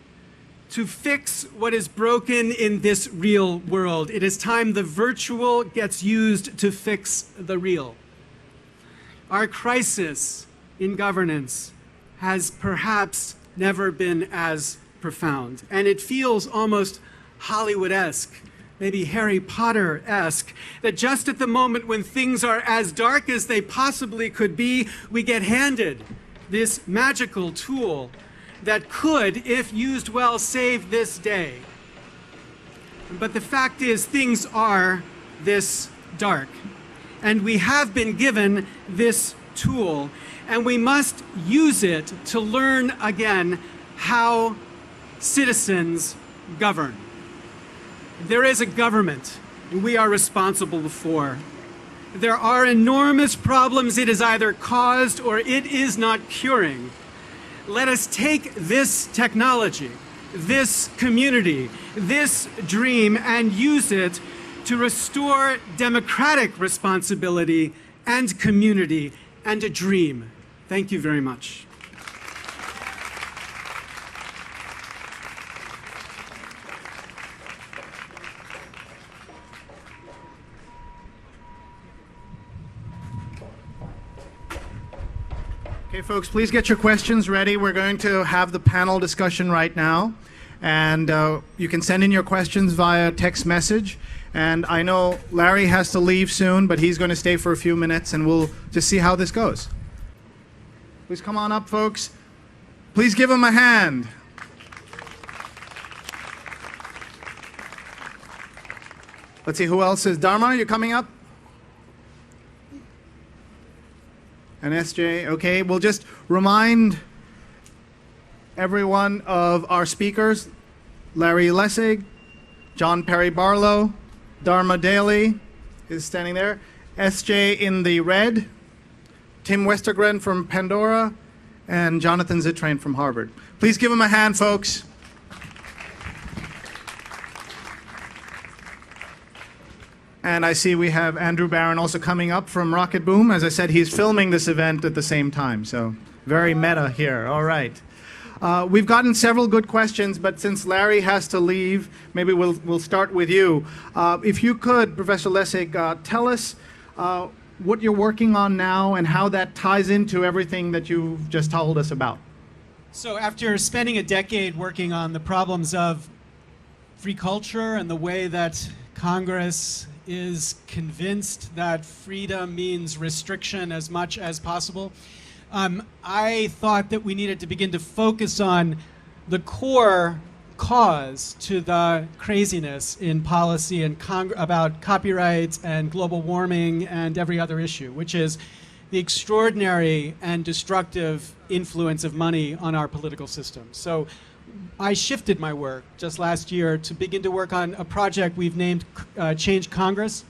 to fix what is broken in this real world. It is time the virtual gets used to fix the real. Our crisis in governance has perhaps never been as profound, and it feels almost Hollywood-esque, maybe Harry Potter-esque, that just at the moment when things are as dark as they possibly could be, we get handed this magical tool that could, if used well, save this day. But the fact is, things are this dark, and we have been given this tool, and we must use it to learn again how citizens govern. There is a government we are responsible for. There are enormous problems it has either caused or it is not curing. Let us take this technology, this community, this dream, and use it to restore democratic responsibility and community and a dream. Thank you very much. Okay, folks, please get your questions ready. We're going to have the panel discussion right now. And you can send in your questions via text message. And I know Larry has to leave soon, but he's going to stay for a few minutes, and we'll just see how this goes. Please come on up, folks. Please give him a hand. Let's see, who else is? Dharma, you coming up? And SJ, okay. We'll just remind everyone of our speakers. Larry Lessig, John Perry Barlow, Dharma Dailey is standing there. SJ in the red, Tim Westergren from Pandora, and Jonathan Zittrain from Harvard. Please give them a hand, folks. And I see we have Andrew Barron also coming up from Rocketboom. As I said, he's filming this event at the same time, so very meta here. All right. We've gotten several good questions, but since Larry has to leave, maybe we'll start with you. If you could, Professor Lessig, tell us what you're working on now and how that ties into everything that you've just told us about. So after spending a decade working on the problems of free culture and the way that Congress is convinced that freedom means restriction as much as possible, I thought that we needed to begin to focus on the core cause to the craziness in policy and about copyright and global warming and every other issue, which is the extraordinary and destructive influence of money on our political system. So I shifted my work just last year to begin to work on a project we've named Change Congress,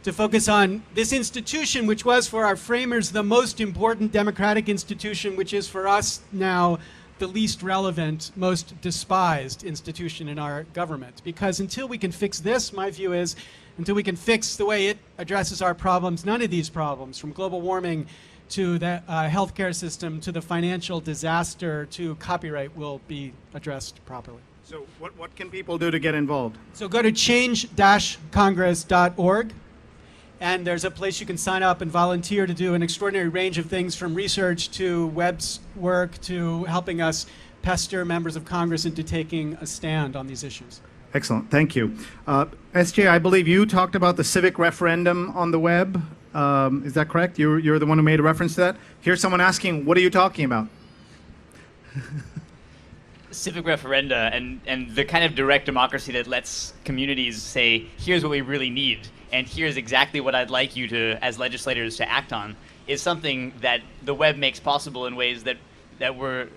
to focus on this institution, which was for our framers the most important democratic institution, which is for us now the least relevant, most despised institution in our government. Because until we can fix this, my view is, until we can fix the way it addresses our problems, none of these problems, from global warming to the healthcare system, to the financial disaster, to copyright, will be addressed properly. So what can people do to get involved? So go to change-congress.org, and there's a place you can sign up and volunteer to do an extraordinary range of things, from research to web work to helping us pester members of Congress into taking a stand on these issues. Excellent, thank you. SJ, I believe you talked about the civic referendum on the web. Is that correct? You're the one who made a reference to that? Here's someone asking, what are you talking about? Civic referenda and the kind of direct democracy that lets communities say, here's what we really need, and here's exactly what I'd like you to, as legislators, to act on, is something that the web makes possible in ways that had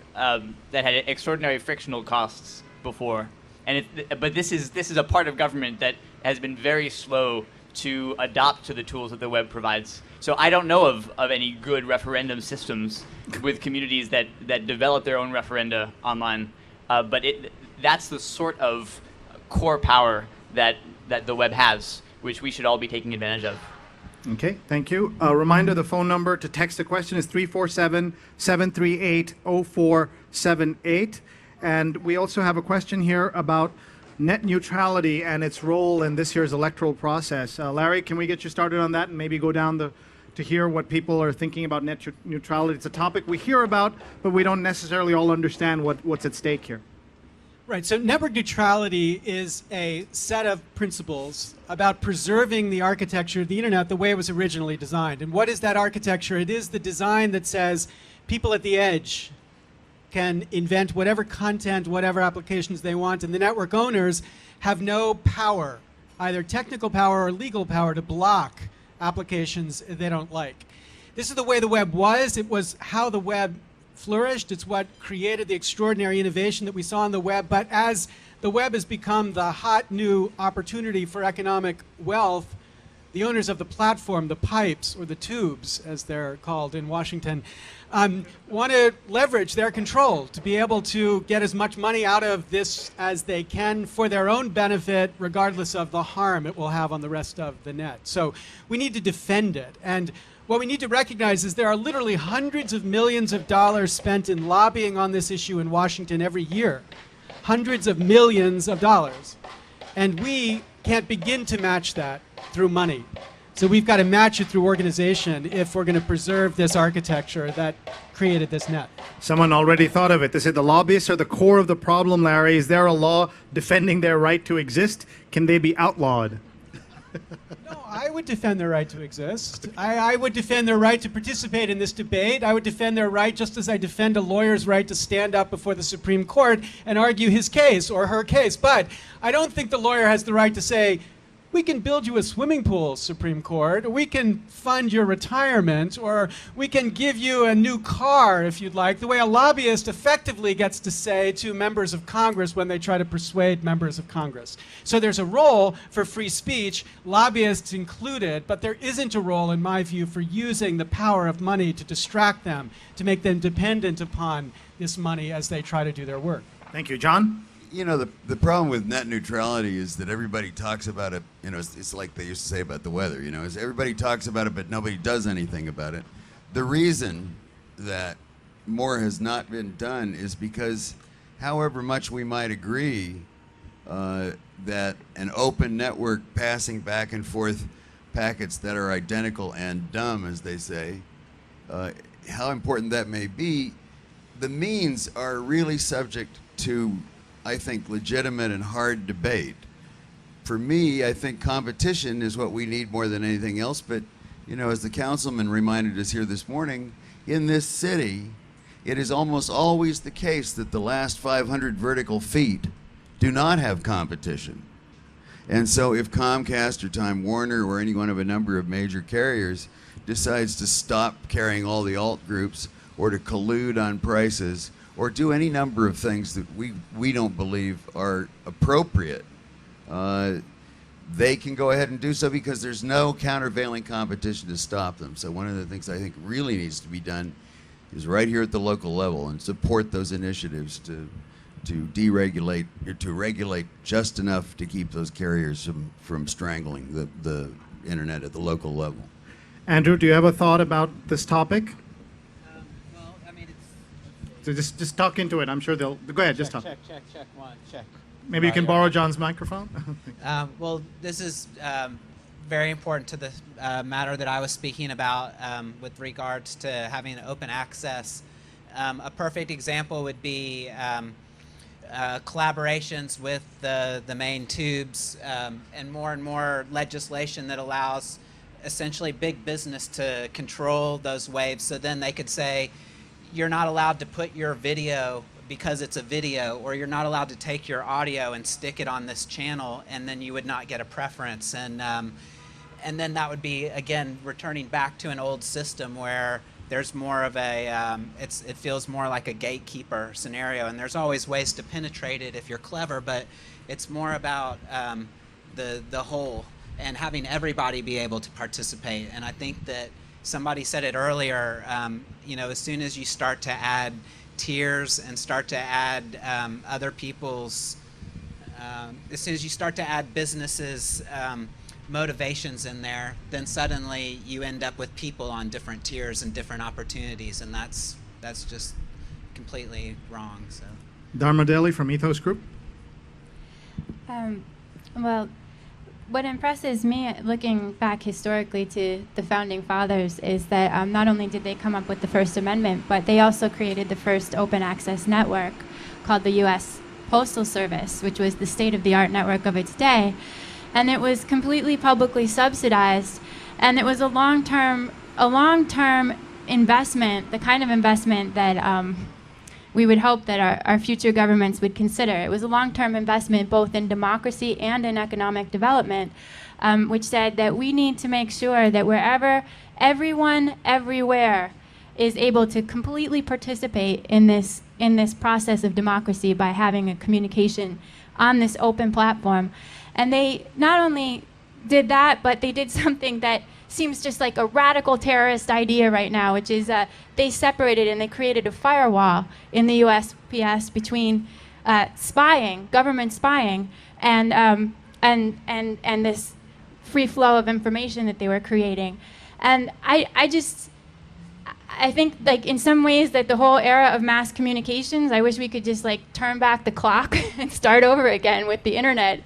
extraordinary frictional costs before. But this is a part of government that has been very slow to adopt to the tools that the web provides. So I don't know of any good referendum systems with communities that develop their own referenda online. But that's the sort of core power that the web has, which we should all be taking advantage of. Okay, thank you. A reminder, the phone number to text a question is 347-738-0478. And we also have a question here about net neutrality and its role in this year's electoral process. Larry, can we get you started on that and maybe go down to hear what people are thinking about net neutrality? It's a topic we hear about, but we don't necessarily all understand what's at stake here. Right, so network neutrality is a set of principles about preserving the architecture of the internet the way it was originally designed. And what is that architecture? It is the design that says people at the edge can invent whatever content, whatever applications they want, and the network owners have no power, either technical power or legal power, to block applications they don't like. This is the way the web was. It was how the web flourished. It's what created the extraordinary innovation that we saw on the web. But as the web has become the hot new opportunity for economic wealth, the owners of the platform, the pipes, or the tubes, as they're called in Washington, want to leverage their control to be able to get as much money out of this as they can for their own benefit, regardless of the harm it will have on the rest of the net. So we need to defend it. And what we need to recognize is there are literally hundreds of millions of dollars spent in lobbying on this issue in Washington every year. Hundreds of millions of dollars. And we can't begin to match that through money. So we've got to match it through organization if we're going to preserve this architecture that created this net. Someone already thought of it. They said the lobbyists are the core of the problem, Larry. Is there a law defending their right to exist? Can they be outlawed? No, I would defend their right to exist. I would defend their right to participate in this debate. I would defend their right just as I defend a lawyer's right to stand up before the Supreme Court and argue his case or her case. But I don't think the lawyer has the right to say, we can build you a swimming pool, Supreme Court, or we can fund your retirement, or we can give you a new car if you'd like, the way a lobbyist effectively gets to say to members of Congress when they try to persuade members of Congress. So there's a role for free speech, lobbyists included, but there isn't a role, in my view, for using the power of money to distract them, to make them dependent upon this money as they try to do their work. Thank you. John? You know, the problem with net neutrality is that everybody talks about it. You know, it's like they used to say about the weather. You know, is everybody talks about it, but nobody does anything about it. The reason that more has not been done is because, however much we might agree that an open network passing back and forth packets that are identical and dumb, as they say, how important that may be, the means are really subject to, I think, legitimate and hard debate. For me, I think competition is what we need more than anything else. But, you know, as the councilman reminded us here this morning, in this city, it is almost always the case that the last 500 vertical feet do not have competition. And so if Comcast or Time Warner or any one of a number of major carriers decides to stop carrying all the alt groups or to collude on prices, or do any number of things that we don't believe are appropriate, they can go ahead and do so because there's no countervailing competition to stop them. So one of the things I think really needs to be done is right here at the local level and support those initiatives to deregulate, or to regulate just enough to keep those carriers from strangling the internet at the local level. Andrew, do you have a thought about this topic? So just talk into it. I'm sure they'll... Go ahead, just talk. Check, one, check. Maybe you can borrow John's microphone? Well, this is very important to the matter that I was speaking about with regards to having open access. A perfect example would be collaborations with the main tubes and more legislation that allows essentially big business to control those waves, so then they could say, you're not allowed to put your video because it's a video, or you're not allowed to take your audio and stick it on this channel, and then you would not get a preference. And then that would be, again, returning back to an old system where there's more of a, it feels more like a gatekeeper scenario, and there's always ways to penetrate it if you're clever, but it's more about the whole and having everybody be able to participate. And I think that somebody said it earlier, you know, as soon as you start to add tiers and start to add other people's, as soon as you start to add businesses' motivations in there, then suddenly you end up with people on different tiers and different opportunities, and that's just completely wrong. So, Dharma Dailey from Ethos Group. Well, what impresses me, looking back historically to the Founding Fathers, is that not only did they come up with the First Amendment, but they also created the first open access network called the U.S. Postal Service, which was the state-of-the-art network of its day. And it was completely publicly subsidized, and it was a long-term investment, the kind of investment that we would hope that our future governments would consider. It was a long-term investment both in democracy and in economic development, which said that we need to make sure that wherever everyone, everywhere, is able to completely participate in this process of democracy by having a communication on this open platform. And they not only did that, but they did something that seems just like a radical terrorist idea right now, which is they separated and they created a firewall in the USPS between spying, government spying, and this free flow of information that they were creating. And I think, like, in some ways that the whole era of mass communications, I wish we could just like turn back the clock and start over again with the internet,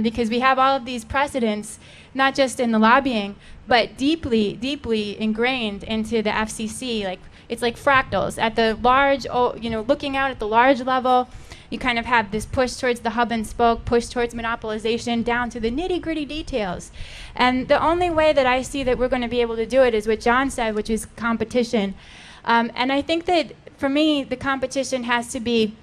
because we have all of these precedents not just in the lobbying, but deeply, deeply ingrained into the FCC. Like, it's like fractals. At the large, looking out at the large level, you kind of have this push towards the hub and spoke, push towards monopolization, down to the nitty-gritty details. And the only way that I see that we're going to be able to do it is what John said, which is competition. And I think that, for me, the competition has to be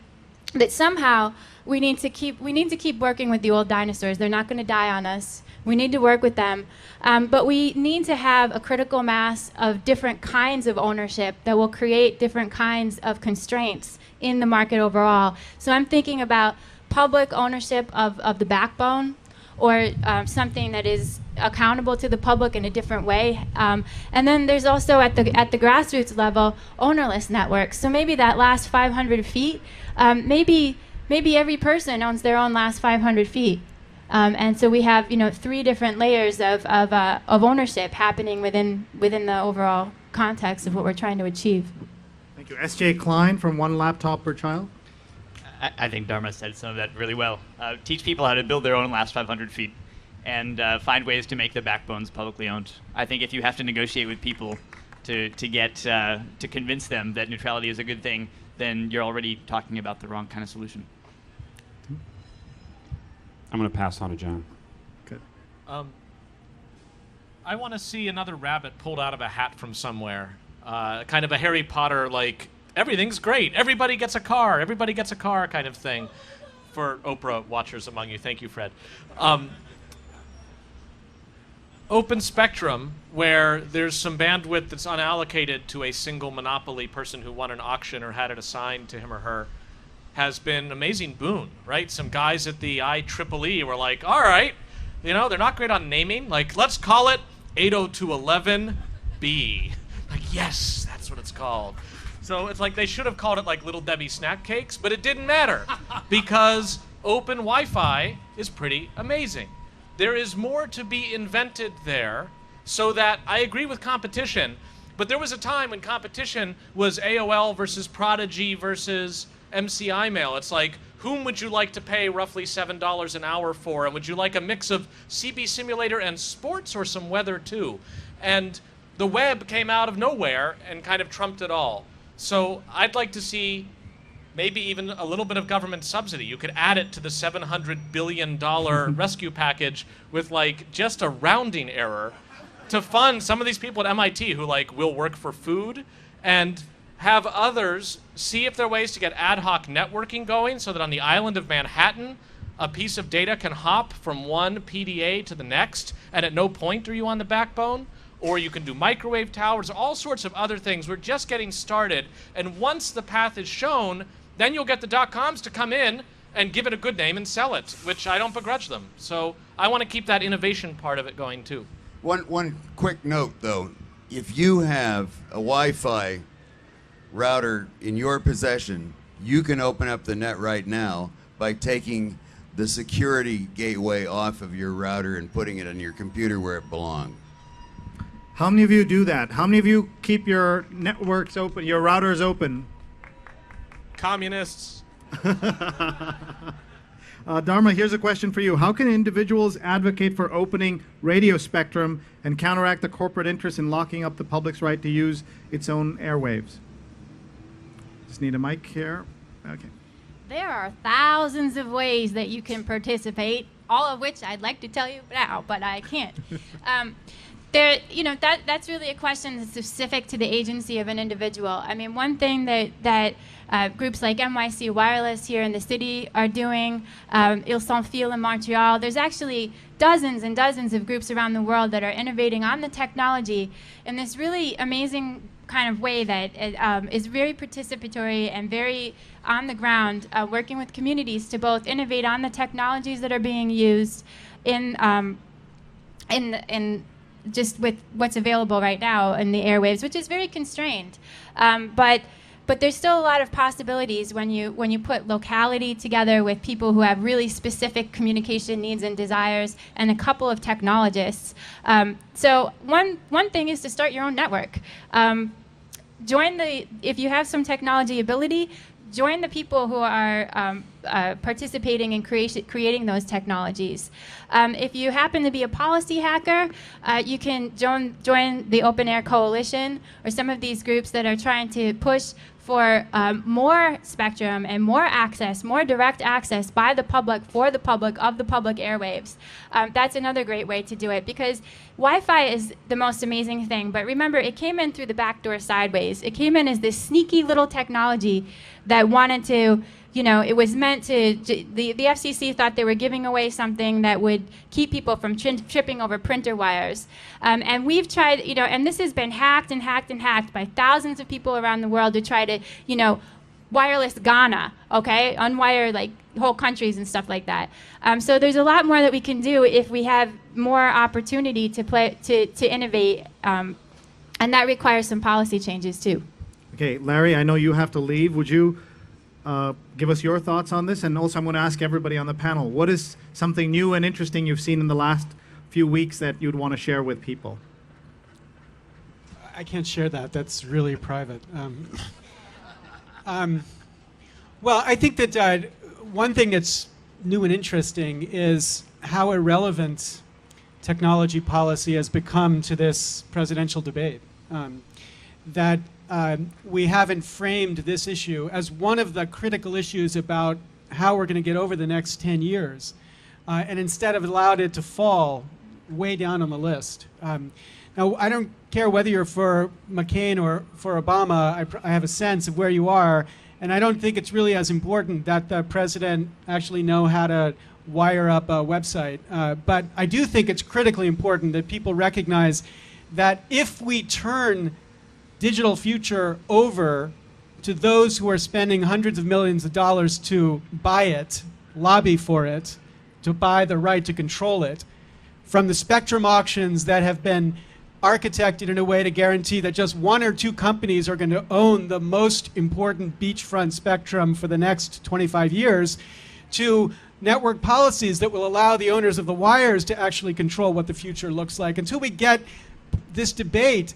that somehow we need to keep working with the old dinosaurs. They're not going to die on us. We need to work with them. But we need to have a critical mass of different kinds of ownership that will create different kinds of constraints in the market overall. So I'm thinking about public ownership of the backbone, or something that is accountable to the public in a different way. And then there's also at the grassroots level, ownerless networks. So maybe that last 500 feet, maybe every person owns their own last 500 feet. And so we have 3 different layers of ownership happening within the overall context of what we're trying to achieve. Thank you. S.J. Klein from One Laptop Per Child. I think Dharma said some of that really well. Teach people how to build their own last 500 feet and find ways to make the backbones publicly owned. I think if you have to negotiate with people to convince them that neutrality is a good thing, then you're already talking about the wrong kind of solution. I'm going to pass on to John. Good. I want to see another rabbit pulled out of a hat from somewhere. Kind of a Harry Potter, like, everything's great, everybody gets a car kind of thing. For Oprah watchers among you, thank you, Fred. Open spectrum, where there's some bandwidth that's unallocated to a single monopoly person who won an auction or had it assigned to him or her, has been an amazing boon, right? Some guys at the IEEE were like, all right, they're not great on naming. Like, let's call it 802.11b. Like, yes, that's what it's called. So it's like they should have called it like Little Debbie snack cakes, but it didn't matter because open Wi-Fi is pretty amazing. There is more to be invented there, so that I agree with competition, but there was a time when competition was AOL versus Prodigy versus MCI Mail. It's like, whom would you like to pay roughly $7 an hour for? And would you like a mix of CB Simulator and sports, or some weather too? And the web came out of nowhere and kind of trumped it all. So I'd like to see maybe even a little bit of government subsidy. You could add it to the $700 billion rescue package with like just a rounding error to fund some of these people at MIT who like will work for food, and have others see if there are ways to get ad hoc networking going so that on the island of Manhattan, a piece of data can hop from one PDA to the next, and at no point are you on the backbone. Or you can do microwave towers, all sorts of other things. We're just getting started. And once the path is shown, then you'll get the .coms to come in and give it a good name and sell it, which I don't begrudge them. So I want to keep that innovation part of it going too. One quick note though, if you have a Wi-Fi router in your possession, you can open up the net right now by taking the security gateway off of your router and putting it on your computer where it belongs. How many of you do that? How many of you keep your networks open, your routers open? Communists. Dharma, here's a question for you. How can individuals advocate for opening radio spectrum and counteract the corporate interest in locking up the public's right to use its own airwaves? Just need a mic here. Okay. There are thousands of ways that you can participate, all of which I'd like to tell you now, but I can't. That's really a question that's specific to the agency of an individual. I mean, one thing that groups like NYC Wireless here in the city are doing, Ils Sans Fil in Montreal, there's actually dozens and dozens of groups around the world that are innovating on the technology in this really amazing kind of way that is very participatory and very on the ground, working with communities to both innovate on the technologies that are being used in just with what's available right now in the airwaves, which is very constrained. But there's still a lot of possibilities when you put locality together with people who have really specific communication needs and desires, and a couple of technologists. So one thing is to start your own network. If you have some technology ability, join the people who are participating in creating those technologies. If you happen to be a policy hacker, you can join the Open Air Coalition or some of these groups that are trying to push for more spectrum and more access, more direct access by the public, for the public, of the public airwaves. That's another great way to do it, because Wi-Fi is the most amazing thing. But remember, it came in through the back door sideways. It came in as this sneaky little technology that wanted to, it was meant to, the FCC thought they were giving away something that would keep people from tripping over printer wires. And we've tried, and this has been hacked and hacked and hacked by thousands of people around the world to try to, wireless Ghana, okay? Unwire like whole countries and stuff like that. So there's a lot more that we can do if we have more opportunity to innovate. And that requires some policy changes too. Okay, Larry, I know you have to leave. Would you give us your thoughts on this? And also I'm going to ask everybody on the panel, what is something new and interesting you've seen in the last few weeks that you'd want to share with people? I can't share that. That's really private. Well, I think that one thing that's new and interesting is how irrelevant technology policy has become to this presidential debate. That we haven't framed this issue as one of the critical issues about how we're going to get over the next 10 years, and instead have allowed it to fall way down on the list. Now, I don't care whether you're for McCain or for Obama. I have a sense of where you are, and I don't think it's really as important that the president actually know how to wire up a website. But I do think it's critically important that people recognize that if we turn digital future over to those who are spending hundreds of millions of dollars to buy it, lobby for it, to buy the right to control it, from the spectrum auctions that have been architected in a way to guarantee that just one or two companies are going to own the most important beachfront spectrum for the next 25 years, to network policies that will allow the owners of the wires to actually control what the future looks like. Until we get this debate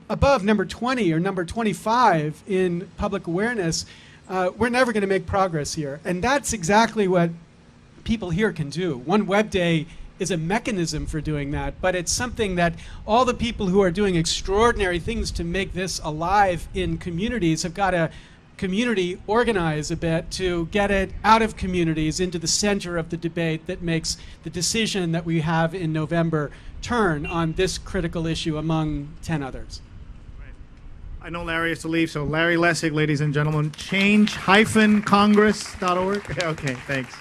above number 20 or number 25 in public awareness, we're never going to make progress here. And that's exactly what people here can do. One Web Day is a mechanism for doing that, but it's something that all the people who are doing extraordinary things to make this alive in communities have got to community organize a bit to get it out of communities into the center of the debate that makes the decision that we have in November turn on this critical issue among 10 others. I know Larry has to leave, so Larry Lessig, ladies and gentlemen, change-congress.org. Okay, thanks.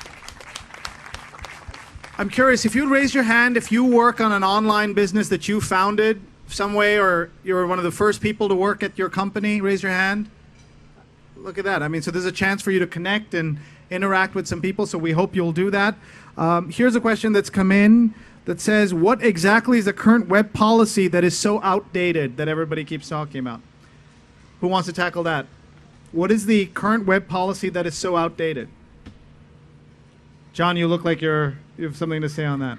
I'm curious, if you'd raise your hand if you work on an online business that you founded some way, or you're one of the first people to work at your company, raise your hand. Look at that. I mean, so there's a chance for you to connect and interact with some people, so we hope you'll do that. Here's a question that's come in that says, what exactly is the current web policy that is so outdated that everybody keeps talking about? Who wants to tackle that? What is the current web policy that is so outdated? John, you look like you have something to say on that.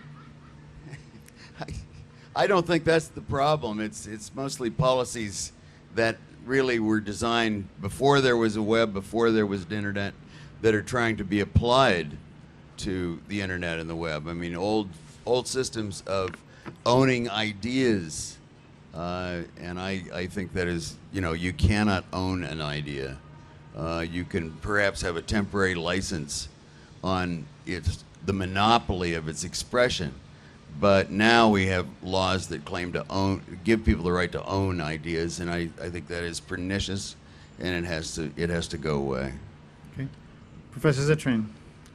I don't think that's the problem. It's mostly policies that really were designed before there was a web, before there was the internet, that are trying to be applied to the internet and the web. I mean, old systems of owning ideas, and I think that is, you cannot own an idea. You can perhaps have a temporary license on the monopoly of its expression, but now we have laws that claim to give people the right to own ideas, and I think that is pernicious, and it has to go away. Okay, Professor Zittrain.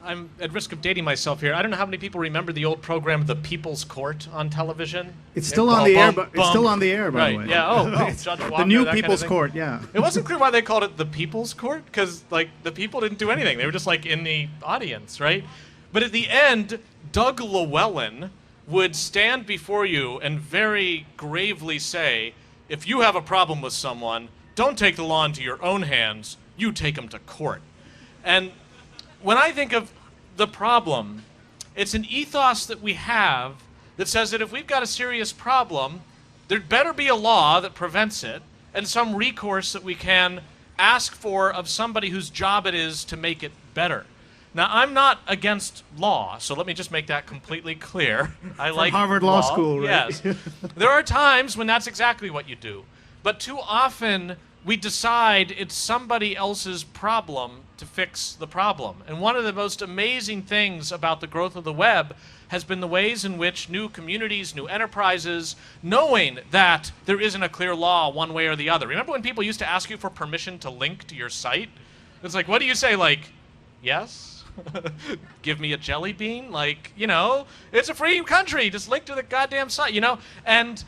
I'm at risk of dating myself here. I don't know how many people remember the old program, The People's Court, on television. It's still on the air, but it's still on the air, by the way. Right? Yeah. Judge Walker, the new that People's kind of Court. Yeah. It wasn't clear why they called it the People's Court, because the people didn't do anything. They were just in the audience, right? But at the end, Doug Llewellyn would stand before you and very gravely say, if you have a problem with someone, don't take the law into your own hands. You take them to court. And when I think of the problem, it's an ethos that we have that says that if we've got a serious problem, there'd better be a law that prevents it and some recourse that we can ask for of somebody whose job it is to make it better. Now, I'm not against law, so let me just make that completely clear. I like Harvard Law School, right? Yes. There are times when that's exactly what you do. But too often, we decide it's somebody else's problem to fix the problem. And one of the most amazing things about the growth of the web has been the ways in which new communities, new enterprises, knowing that there isn't a clear law one way or the other. Remember when people used to ask you for permission to link to your site? It's like, what do you say? Like, yes? Give me a jelly bean? Like, you know, it's a free country. Just link to the goddamn site, you know? And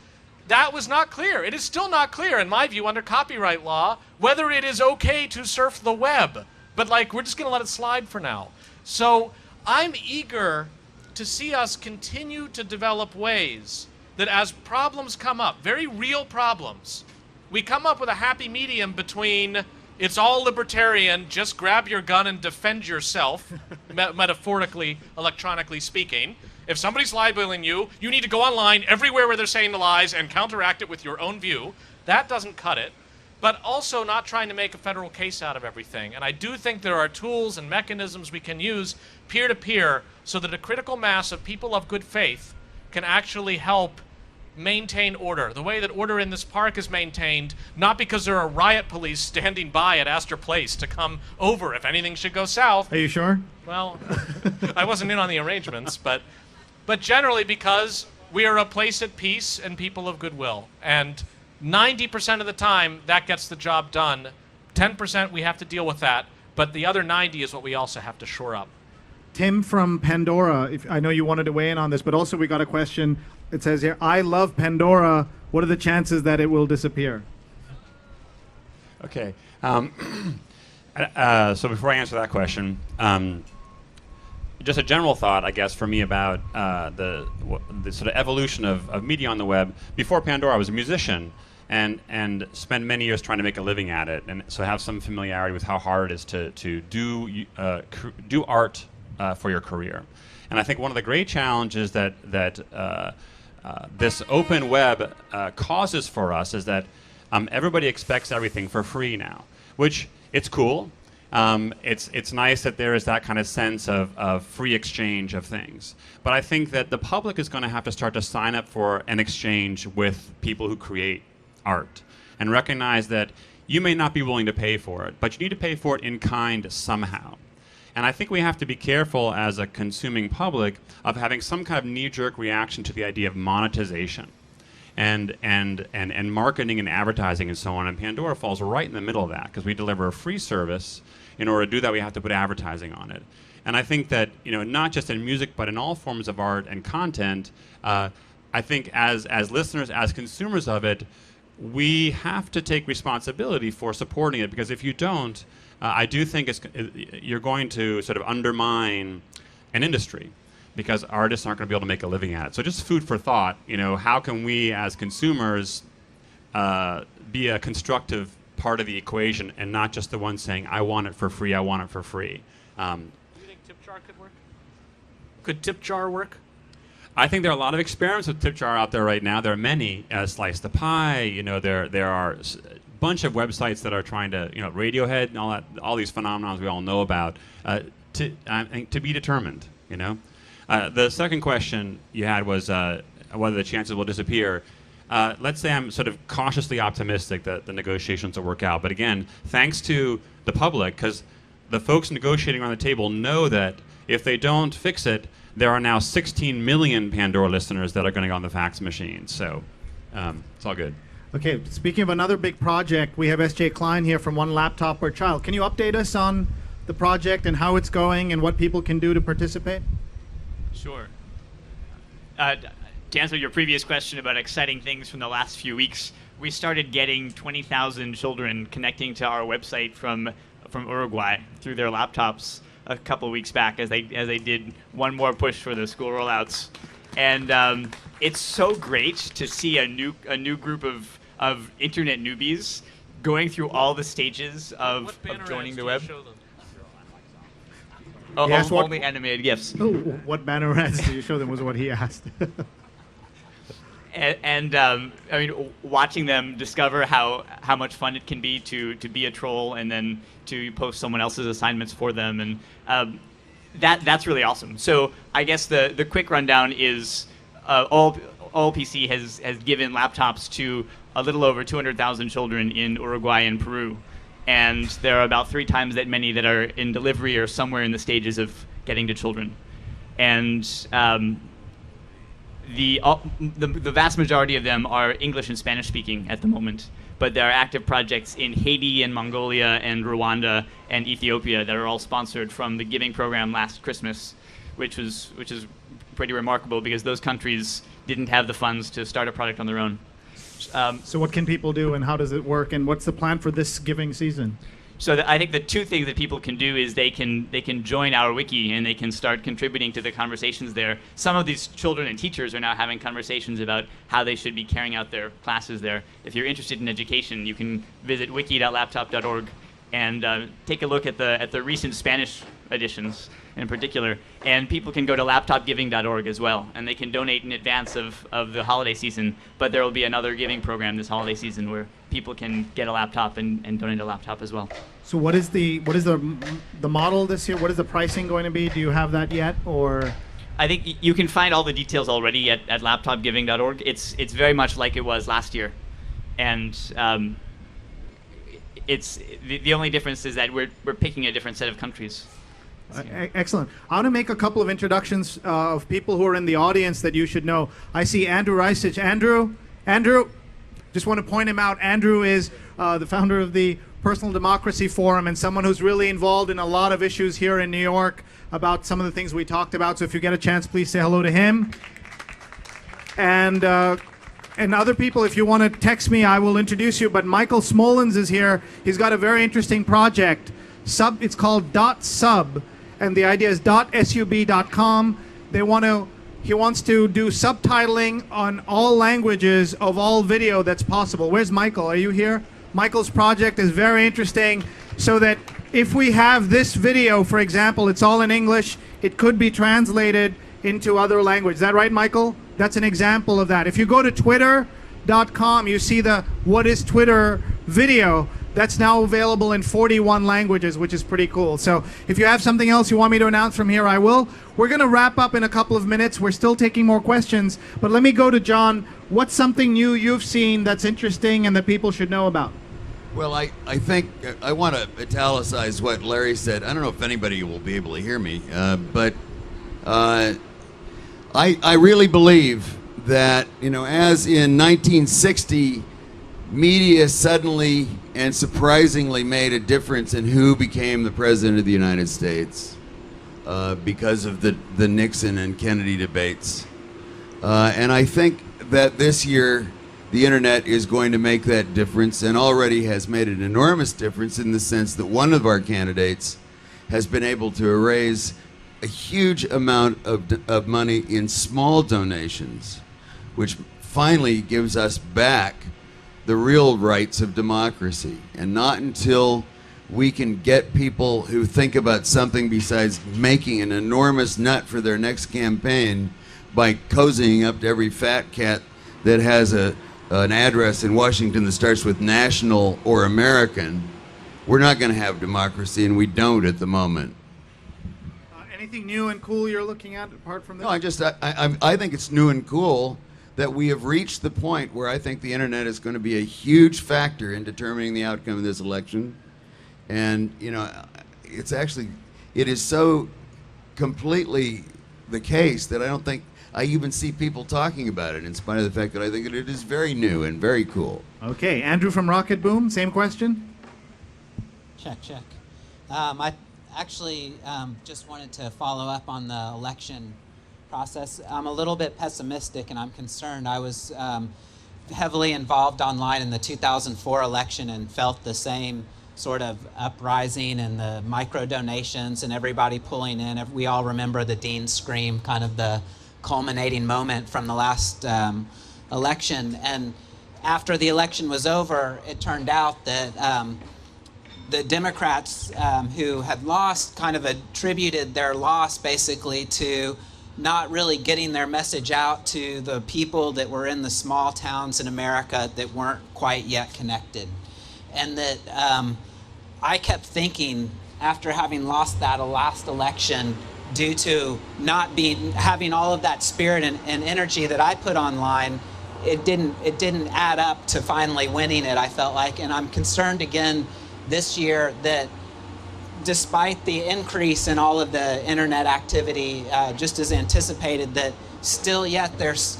that was not clear. It is still not clear, in my view, under copyright law, whether it is okay to surf the web. But, like, we're just going to let it slide for now. So I'm eager to see us continue to develop ways that as problems come up, very real problems, we come up with a happy medium between it's all libertarian, just grab your gun and defend yourself, metaphorically, electronically speaking. If somebody's libeling you, you need to go online everywhere where they're saying the lies and counteract it with your own view. That doesn't cut it. But also not trying to make a federal case out of everything. And I do think there are tools and mechanisms we can use peer-to-peer so that a critical mass of people of good faith can actually help maintain order, the way that order in this park is maintained, not because there are riot police standing by at Astor Place to come over if anything should go south. Are you sure? Well, I wasn't in on the arrangements, but generally because we are a place at peace and people of goodwill. And 90% of the time, that gets the job done. 10% we have to deal with that, but the other 90 is what we also have to shore up. Tim from Pandora, I know you wanted to weigh in on this, but also we got a question. It says here, I love Pandora. What are the chances that it will disappear? Okay. So before I answer that question, just a general thought, I guess, for me about the sort of evolution of media on the web. Before Pandora, I was a musician and spent many years trying to make a living at it, and so have some familiarity with how hard it is to do art for your career. And I think one of the great challenges that this open web causes for us is that everybody expects everything for free now, which it's cool. It's nice that there is that kind of sense of free exchange of things. But I think that the public is going to have to start to sign up for an exchange with people who create art and recognize that you may not be willing to pay for it, but you need to pay for it in kind somehow. And I think we have to be careful as a consuming public of having some kind of knee-jerk reaction to the idea of monetization and marketing and advertising and so on. And Pandora falls right in the middle of that because we deliver a free service. In order to do that, we have to put advertising on it. And I think that, not just in music, but in all forms of art and content, I think as listeners, as consumers of it, we have to take responsibility for supporting it, because if you don't, I do think you're going to sort of undermine an industry because artists aren't going to be able to make a living at it. So just food for thought, how can we as consumers be a constructive part of the equation and not just the one saying, I want it for free, I want it for free. Do you think tip-jar could work? Could tip-jar work? I think there are a lot of experiments with tip-jar out there right now. There are many. Slice the Pie, there are bunch of websites that are trying to, Radiohead and all these phenomena we all know about, to be determined. The second question you had was whether the chances will disappear. Let's say I'm sort of cautiously optimistic that the negotiations will work out. But again, thanks to the public, because the folks negotiating around the table know that if they don't fix it, there are now 16 million Pandora listeners that are going to go on the fax machine. So it's all good. Okay, speaking of another big project, we have SJ Klein here from One Laptop Per Child. Can you update us on the project and how it's going and what people can do to participate? Sure. To answer your previous question about exciting things from the last few weeks, we started getting 20,000 children connecting to our website from Uruguay through their laptops a couple of weeks back as they did one more push for the school rollouts. And it's so great to see a new group of internet newbies going through all the stages of joining the web. Only animated GIFs. Oh, what banner ads do you show them was what he asked. I mean, watching them discover how much fun it can be to be a troll and then to post someone else's assignments for them, and that's really awesome. So I guess the quick rundown is OLPC has given laptops to a little over 200,000 children in Uruguay and Peru, and there are about 3 times that many that are in delivery or somewhere in the stages of getting to children, and the vast majority of them are English and Spanish speaking at the moment, but there are active projects in Haiti and Mongolia and Rwanda and Ethiopia that are all sponsored from the giving program last Christmas, which is pretty remarkable because those countries didn't have the funds to start a project on their own. So what can people do, and how does it work, and what's the plan for this giving season? So I think the 2 things that people can do is they can join our wiki and they can start contributing to the conversations there. Some of these children and teachers are now having conversations about how they should be carrying out their classes there. If you're interested in education, you can visit wiki.laptop.org and take a look at the recent Spanish editions in particular. And people can go to laptopgiving.org as well, and they can donate in advance of the holiday season. But there will be another giving program this holiday season where people can get a laptop and donate a laptop as well. So what is the model this year? What is the pricing going to be? Do you have that yet, or? I think you can find all the details already at laptopgiving.org. It's very much like it was last year, and it's the only difference is that we're picking a different set of countries. Excellent. I want to make a couple of introductions of people who are in the audience that you should know. I see Andrew Reisich. Andrew, just want to point him out. Andrew is the founder of the Personal Democracy Forum and someone who's really involved in a lot of issues here in New York about some of the things we talked about. So if you get a chance, please say hello to him. And other people, if you want to text me, I will introduce you. But Michael Smolens is here. He's got a very interesting project. It's called .sub. And the idea is .sub.com. He wants to do subtitling on all languages of all video that's possible. Where's Michael? Are you here? Michael's project is very interesting, so that if we have this video, for example, it's all in English, it could be translated into other languages. Is that right, Michael? That's an example of that. If you go to twitter.com, you see the What is Twitter video. That's now available in 41 languages, which is pretty cool. So if you have something else you want me to announce from here, I will. We're going to wrap up in a couple of minutes. We're still taking more questions. But let me go to John. What's something new you've seen that's interesting and that people should know about? Well, I think I want to italicize what Larry said. I don't know if anybody will be able to hear me, but I really believe that, as in 1960, media suddenly and surprisingly made a difference in who became the president of the United States because of the Nixon and Kennedy debates. And I think that this year the internet is going to make that difference, and already has made an enormous difference in the sense that one of our candidates has been able to raise a huge amount of money in small donations, which finally gives us back the real rights of democracy. And not until we can get people who think about something besides making an enormous nut for their next campaign by cozying up to every fat cat that has an address in Washington that starts with national or American, we're not going to have democracy, and we don't at the moment. Anything new and cool you're looking at apart from this? No, I think it's new and cool that we have reached the point where I think the internet is going to be a huge factor in determining the outcome of this election. And, it is so completely the case that I don't think I even see people talking about it, in spite of the fact that I think that it is very new and very cool. Okay, Andrew from Rocketboom, same question? Check. I actually just wanted to follow up on the election process. I'm a little bit pessimistic and I'm concerned. I was heavily involved online in the 2004 election and felt the same sort of uprising and the micro donations and everybody pulling in. We all remember the Dean Scream, kind of the culminating moment from the last election. And after the election was over, it turned out that the Democrats who had lost kind of attributed their loss basically to not really getting their message out to the people that were in the small towns in America that weren't quite yet connected. And that I kept thinking, after having lost that last election, due to not having all of that spirit and energy that I put online, it didn't add up to finally winning it, I felt like. And I'm concerned again this year that despite the increase in all of the internet activity, just as anticipated, that still yet there's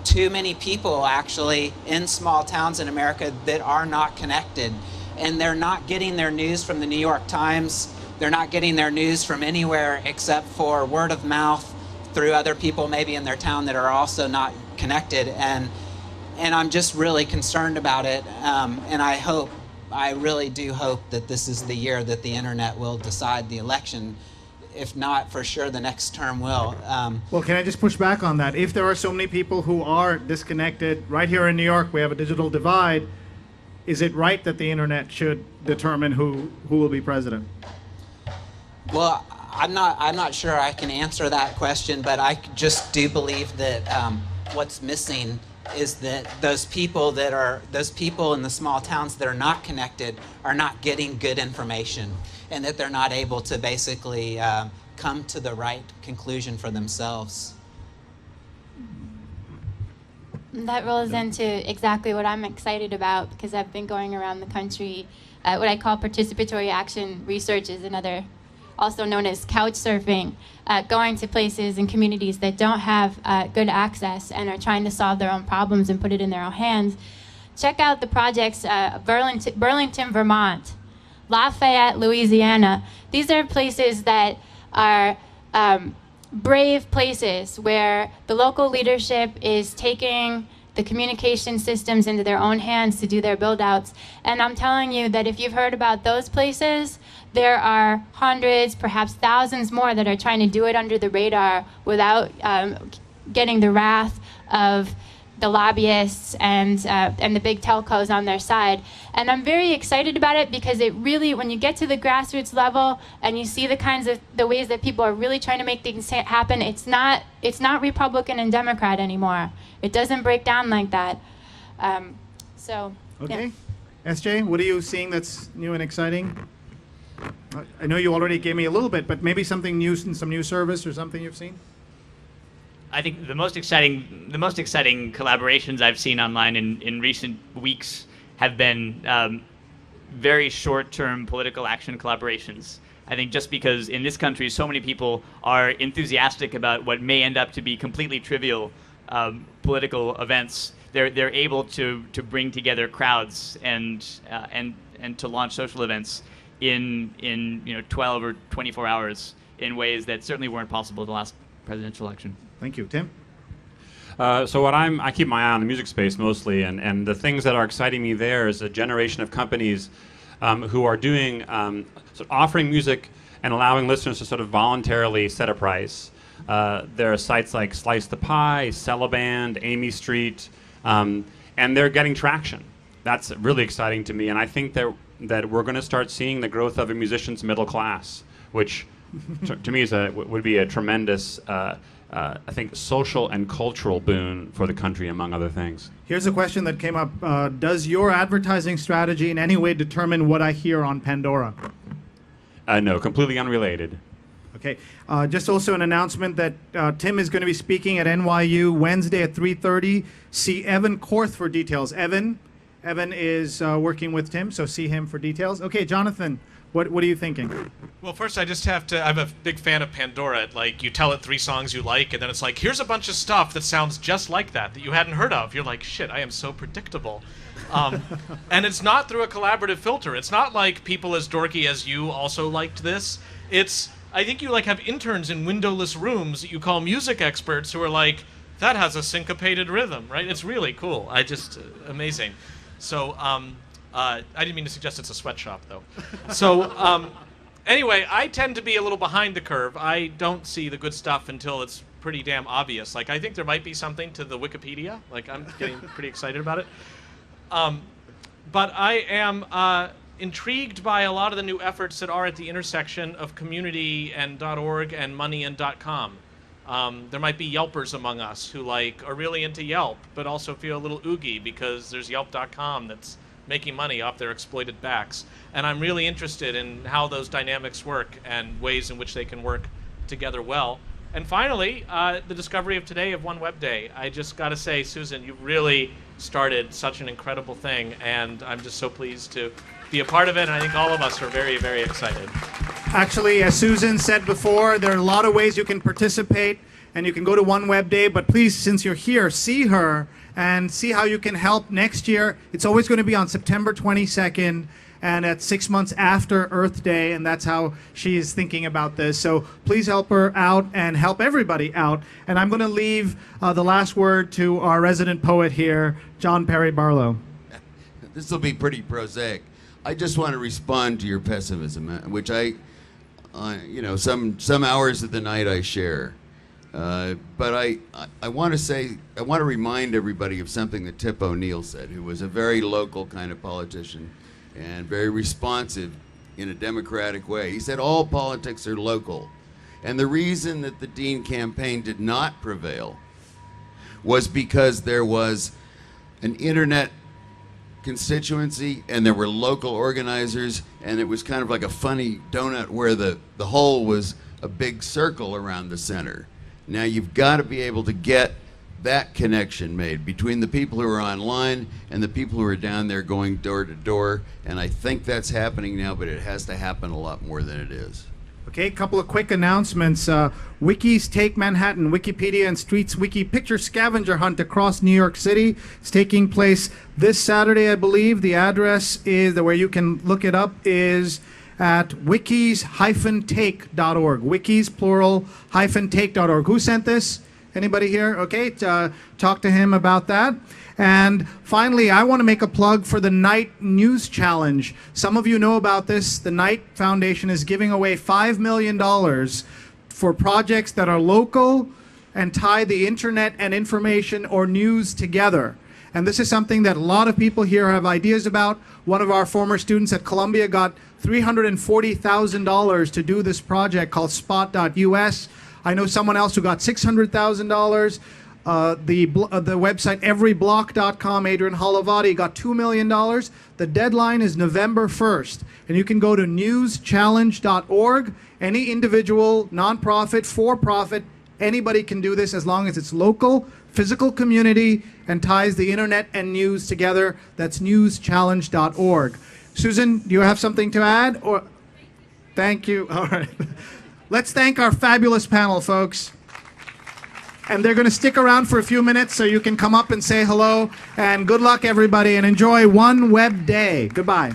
too many people actually in small towns in America that are not connected. And they're not getting their news from the New York Times. They're not getting their news from anywhere except for word of mouth through other people maybe in their town that are also not connected. And I'm just really concerned about it. And I really do hope that this is the year that the internet will decide the election. If not, for sure the next term will. Well, can I just push back on that? If there are so many people who are disconnected, right here in New York, we have a digital divide. Is it right that the internet should determine who will be president? Well, I'm not sure I can answer that question, but I just do believe that what's missing is that those people in the small towns that are not connected are not getting good information, and that they're not able to basically come to the right conclusion for themselves. That rolls into exactly what I'm excited about, because I've been going around the country. What I call participatory action research is another, also known as couch surfing, going to places and communities that don't have good access and are trying to solve their own problems and put it in their own hands. Check out the projects Burlington, Vermont, Lafayette, Louisiana. These are places that are brave places where the local leadership is taking the communication systems into their own hands to do their build-outs. And I'm telling you that if you've heard about those places, there are hundreds, perhaps thousands more that are trying to do it under the radar without getting the wrath of the lobbyists and the big telcos on their side. And I'm very excited about it because it really, when you get to the grassroots level and you see the ways that people are really trying to make things happen, it's not Republican and Democrat anymore. It doesn't break down like that. Okay. Yeah. SJ, what are you seeing that's new and exciting? I know you already gave me a little bit, but maybe something new, some new service or something you've seen? I think the most exciting collaborations I've seen online in recent weeks have been very short-term political action collaborations. I think just because in this country so many people are enthusiastic about what may end up to be completely trivial political events, they're able to bring together crowds and to launch social events in 12 or 24 hours in ways that certainly weren't possible the last presidential election. Thank you. Tim? So I keep my eye on the music space mostly, and the things that are exciting me there is a generation of companies who are doing, sort of offering music and allowing listeners to sort of voluntarily set a price. There are sites like Slice the Pie, Celeband, Amy Street, and they're getting traction. That's really exciting to me, and I think that we're going to start seeing the growth of a musician's middle class, which to me would be a tremendous I think social and cultural boon for the country, among other things. Here's a question that came up. Does your advertising strategy in any way determine what I hear on Pandora? No, completely unrelated. Okay. Just also an announcement that Tim is going to be speaking at NYU Wednesday at 3:30. See Evan Korth for details. Evan is working with Tim, so see him for details. Okay, Jonathan. What are you thinking? Well, first I just have to, I'm a big fan of Pandora. Like, you tell it 3 songs you like, and then it's like, here's a bunch of stuff that sounds just like that you hadn't heard of. You're like, shit, I am so predictable. And it's not through a collaborative filter. It's not like people as dorky as you also liked this. I think you have interns in windowless rooms that you call music experts who are like, that has a syncopated rhythm, right? It's really cool. Amazing. So, I didn't mean to suggest it's a sweatshop, though. So, anyway, I tend to be a little behind the curve. I don't see the good stuff until it's pretty damn obvious. I think there might be something to the Wikipedia. I'm getting pretty excited about it. But I am intrigued by a lot of the new efforts that are at the intersection of community and .org and money and .com. There might be Yelpers among us who are really into Yelp, but also feel a little oogie because there's Yelp.com that's making money off their exploited backs. And I'm really interested in how those dynamics work and ways in which they can work together well. And finally, the discovery of today of One Web Day. I just got to say, Susan, you really started such an incredible thing, and I'm just so pleased to be a part of it, and I think all of us are very, very excited. Actually, as Susan said before, there are a lot of ways you can participate, and you can go to One Web Day, but please, since you're here, see her and see how you can help next year. It's always going to be on September 22nd, and at 6 months after Earth Day, and that's how she is thinking about this. So please help her out and help everybody out. And I'm going to leave the last word to our resident poet here, John Perry Barlow. This will be pretty prosaic. I just want to respond to your pessimism, which some hours of the night I share. But I want to remind everybody of something that Tip O'Neill said, who was a very local kind of politician and very responsive in a democratic way. He said all politics are local. And the reason that the Dean campaign did not prevail was because there was an internet constituency and there were local organizers, and it was kind of like a funny donut where the hole was a big circle around the center. Now you've got to be able to get that connection made between the people who are online and the people who are down there going door to door, and I think that's happening now, but it has to happen a lot more than it is. Okay, a couple of quick announcements. Wikis Take Manhattan, Wikipedia and Streets Wiki Picture Scavenger Hunt across New York City. It's taking place this Saturday, I believe. The address is, where you can look it up, is at wikis-take.org. Wikis, plural, -take.org. Who sent this? Anybody here? Okay, talk to him about that. And finally, I want to make a plug for the Knight News Challenge. Some of you know about this. The Knight Foundation is giving away $5 million for projects that are local and tie the internet and information or news together. And this is something that a lot of people here have ideas about. One of our former students at Columbia got $340,000 to do this project called spot.us. I know someone else who got $600,000. The website everyblock.com, Adrian Halavati, got $2 million. The deadline is November 1st. And you can go to newschallenge.org. Any individual, nonprofit, for-profit, anybody can do this as long as it's local, physical community, and ties the internet and news together. That's newschallenge.org. Susan, do you have something to add? Or thank you. All right. Let's thank our fabulous panel, folks. And they're going to stick around for a few minutes so you can come up and say hello. And good luck, everybody, and enjoy One Web Day. Goodbye.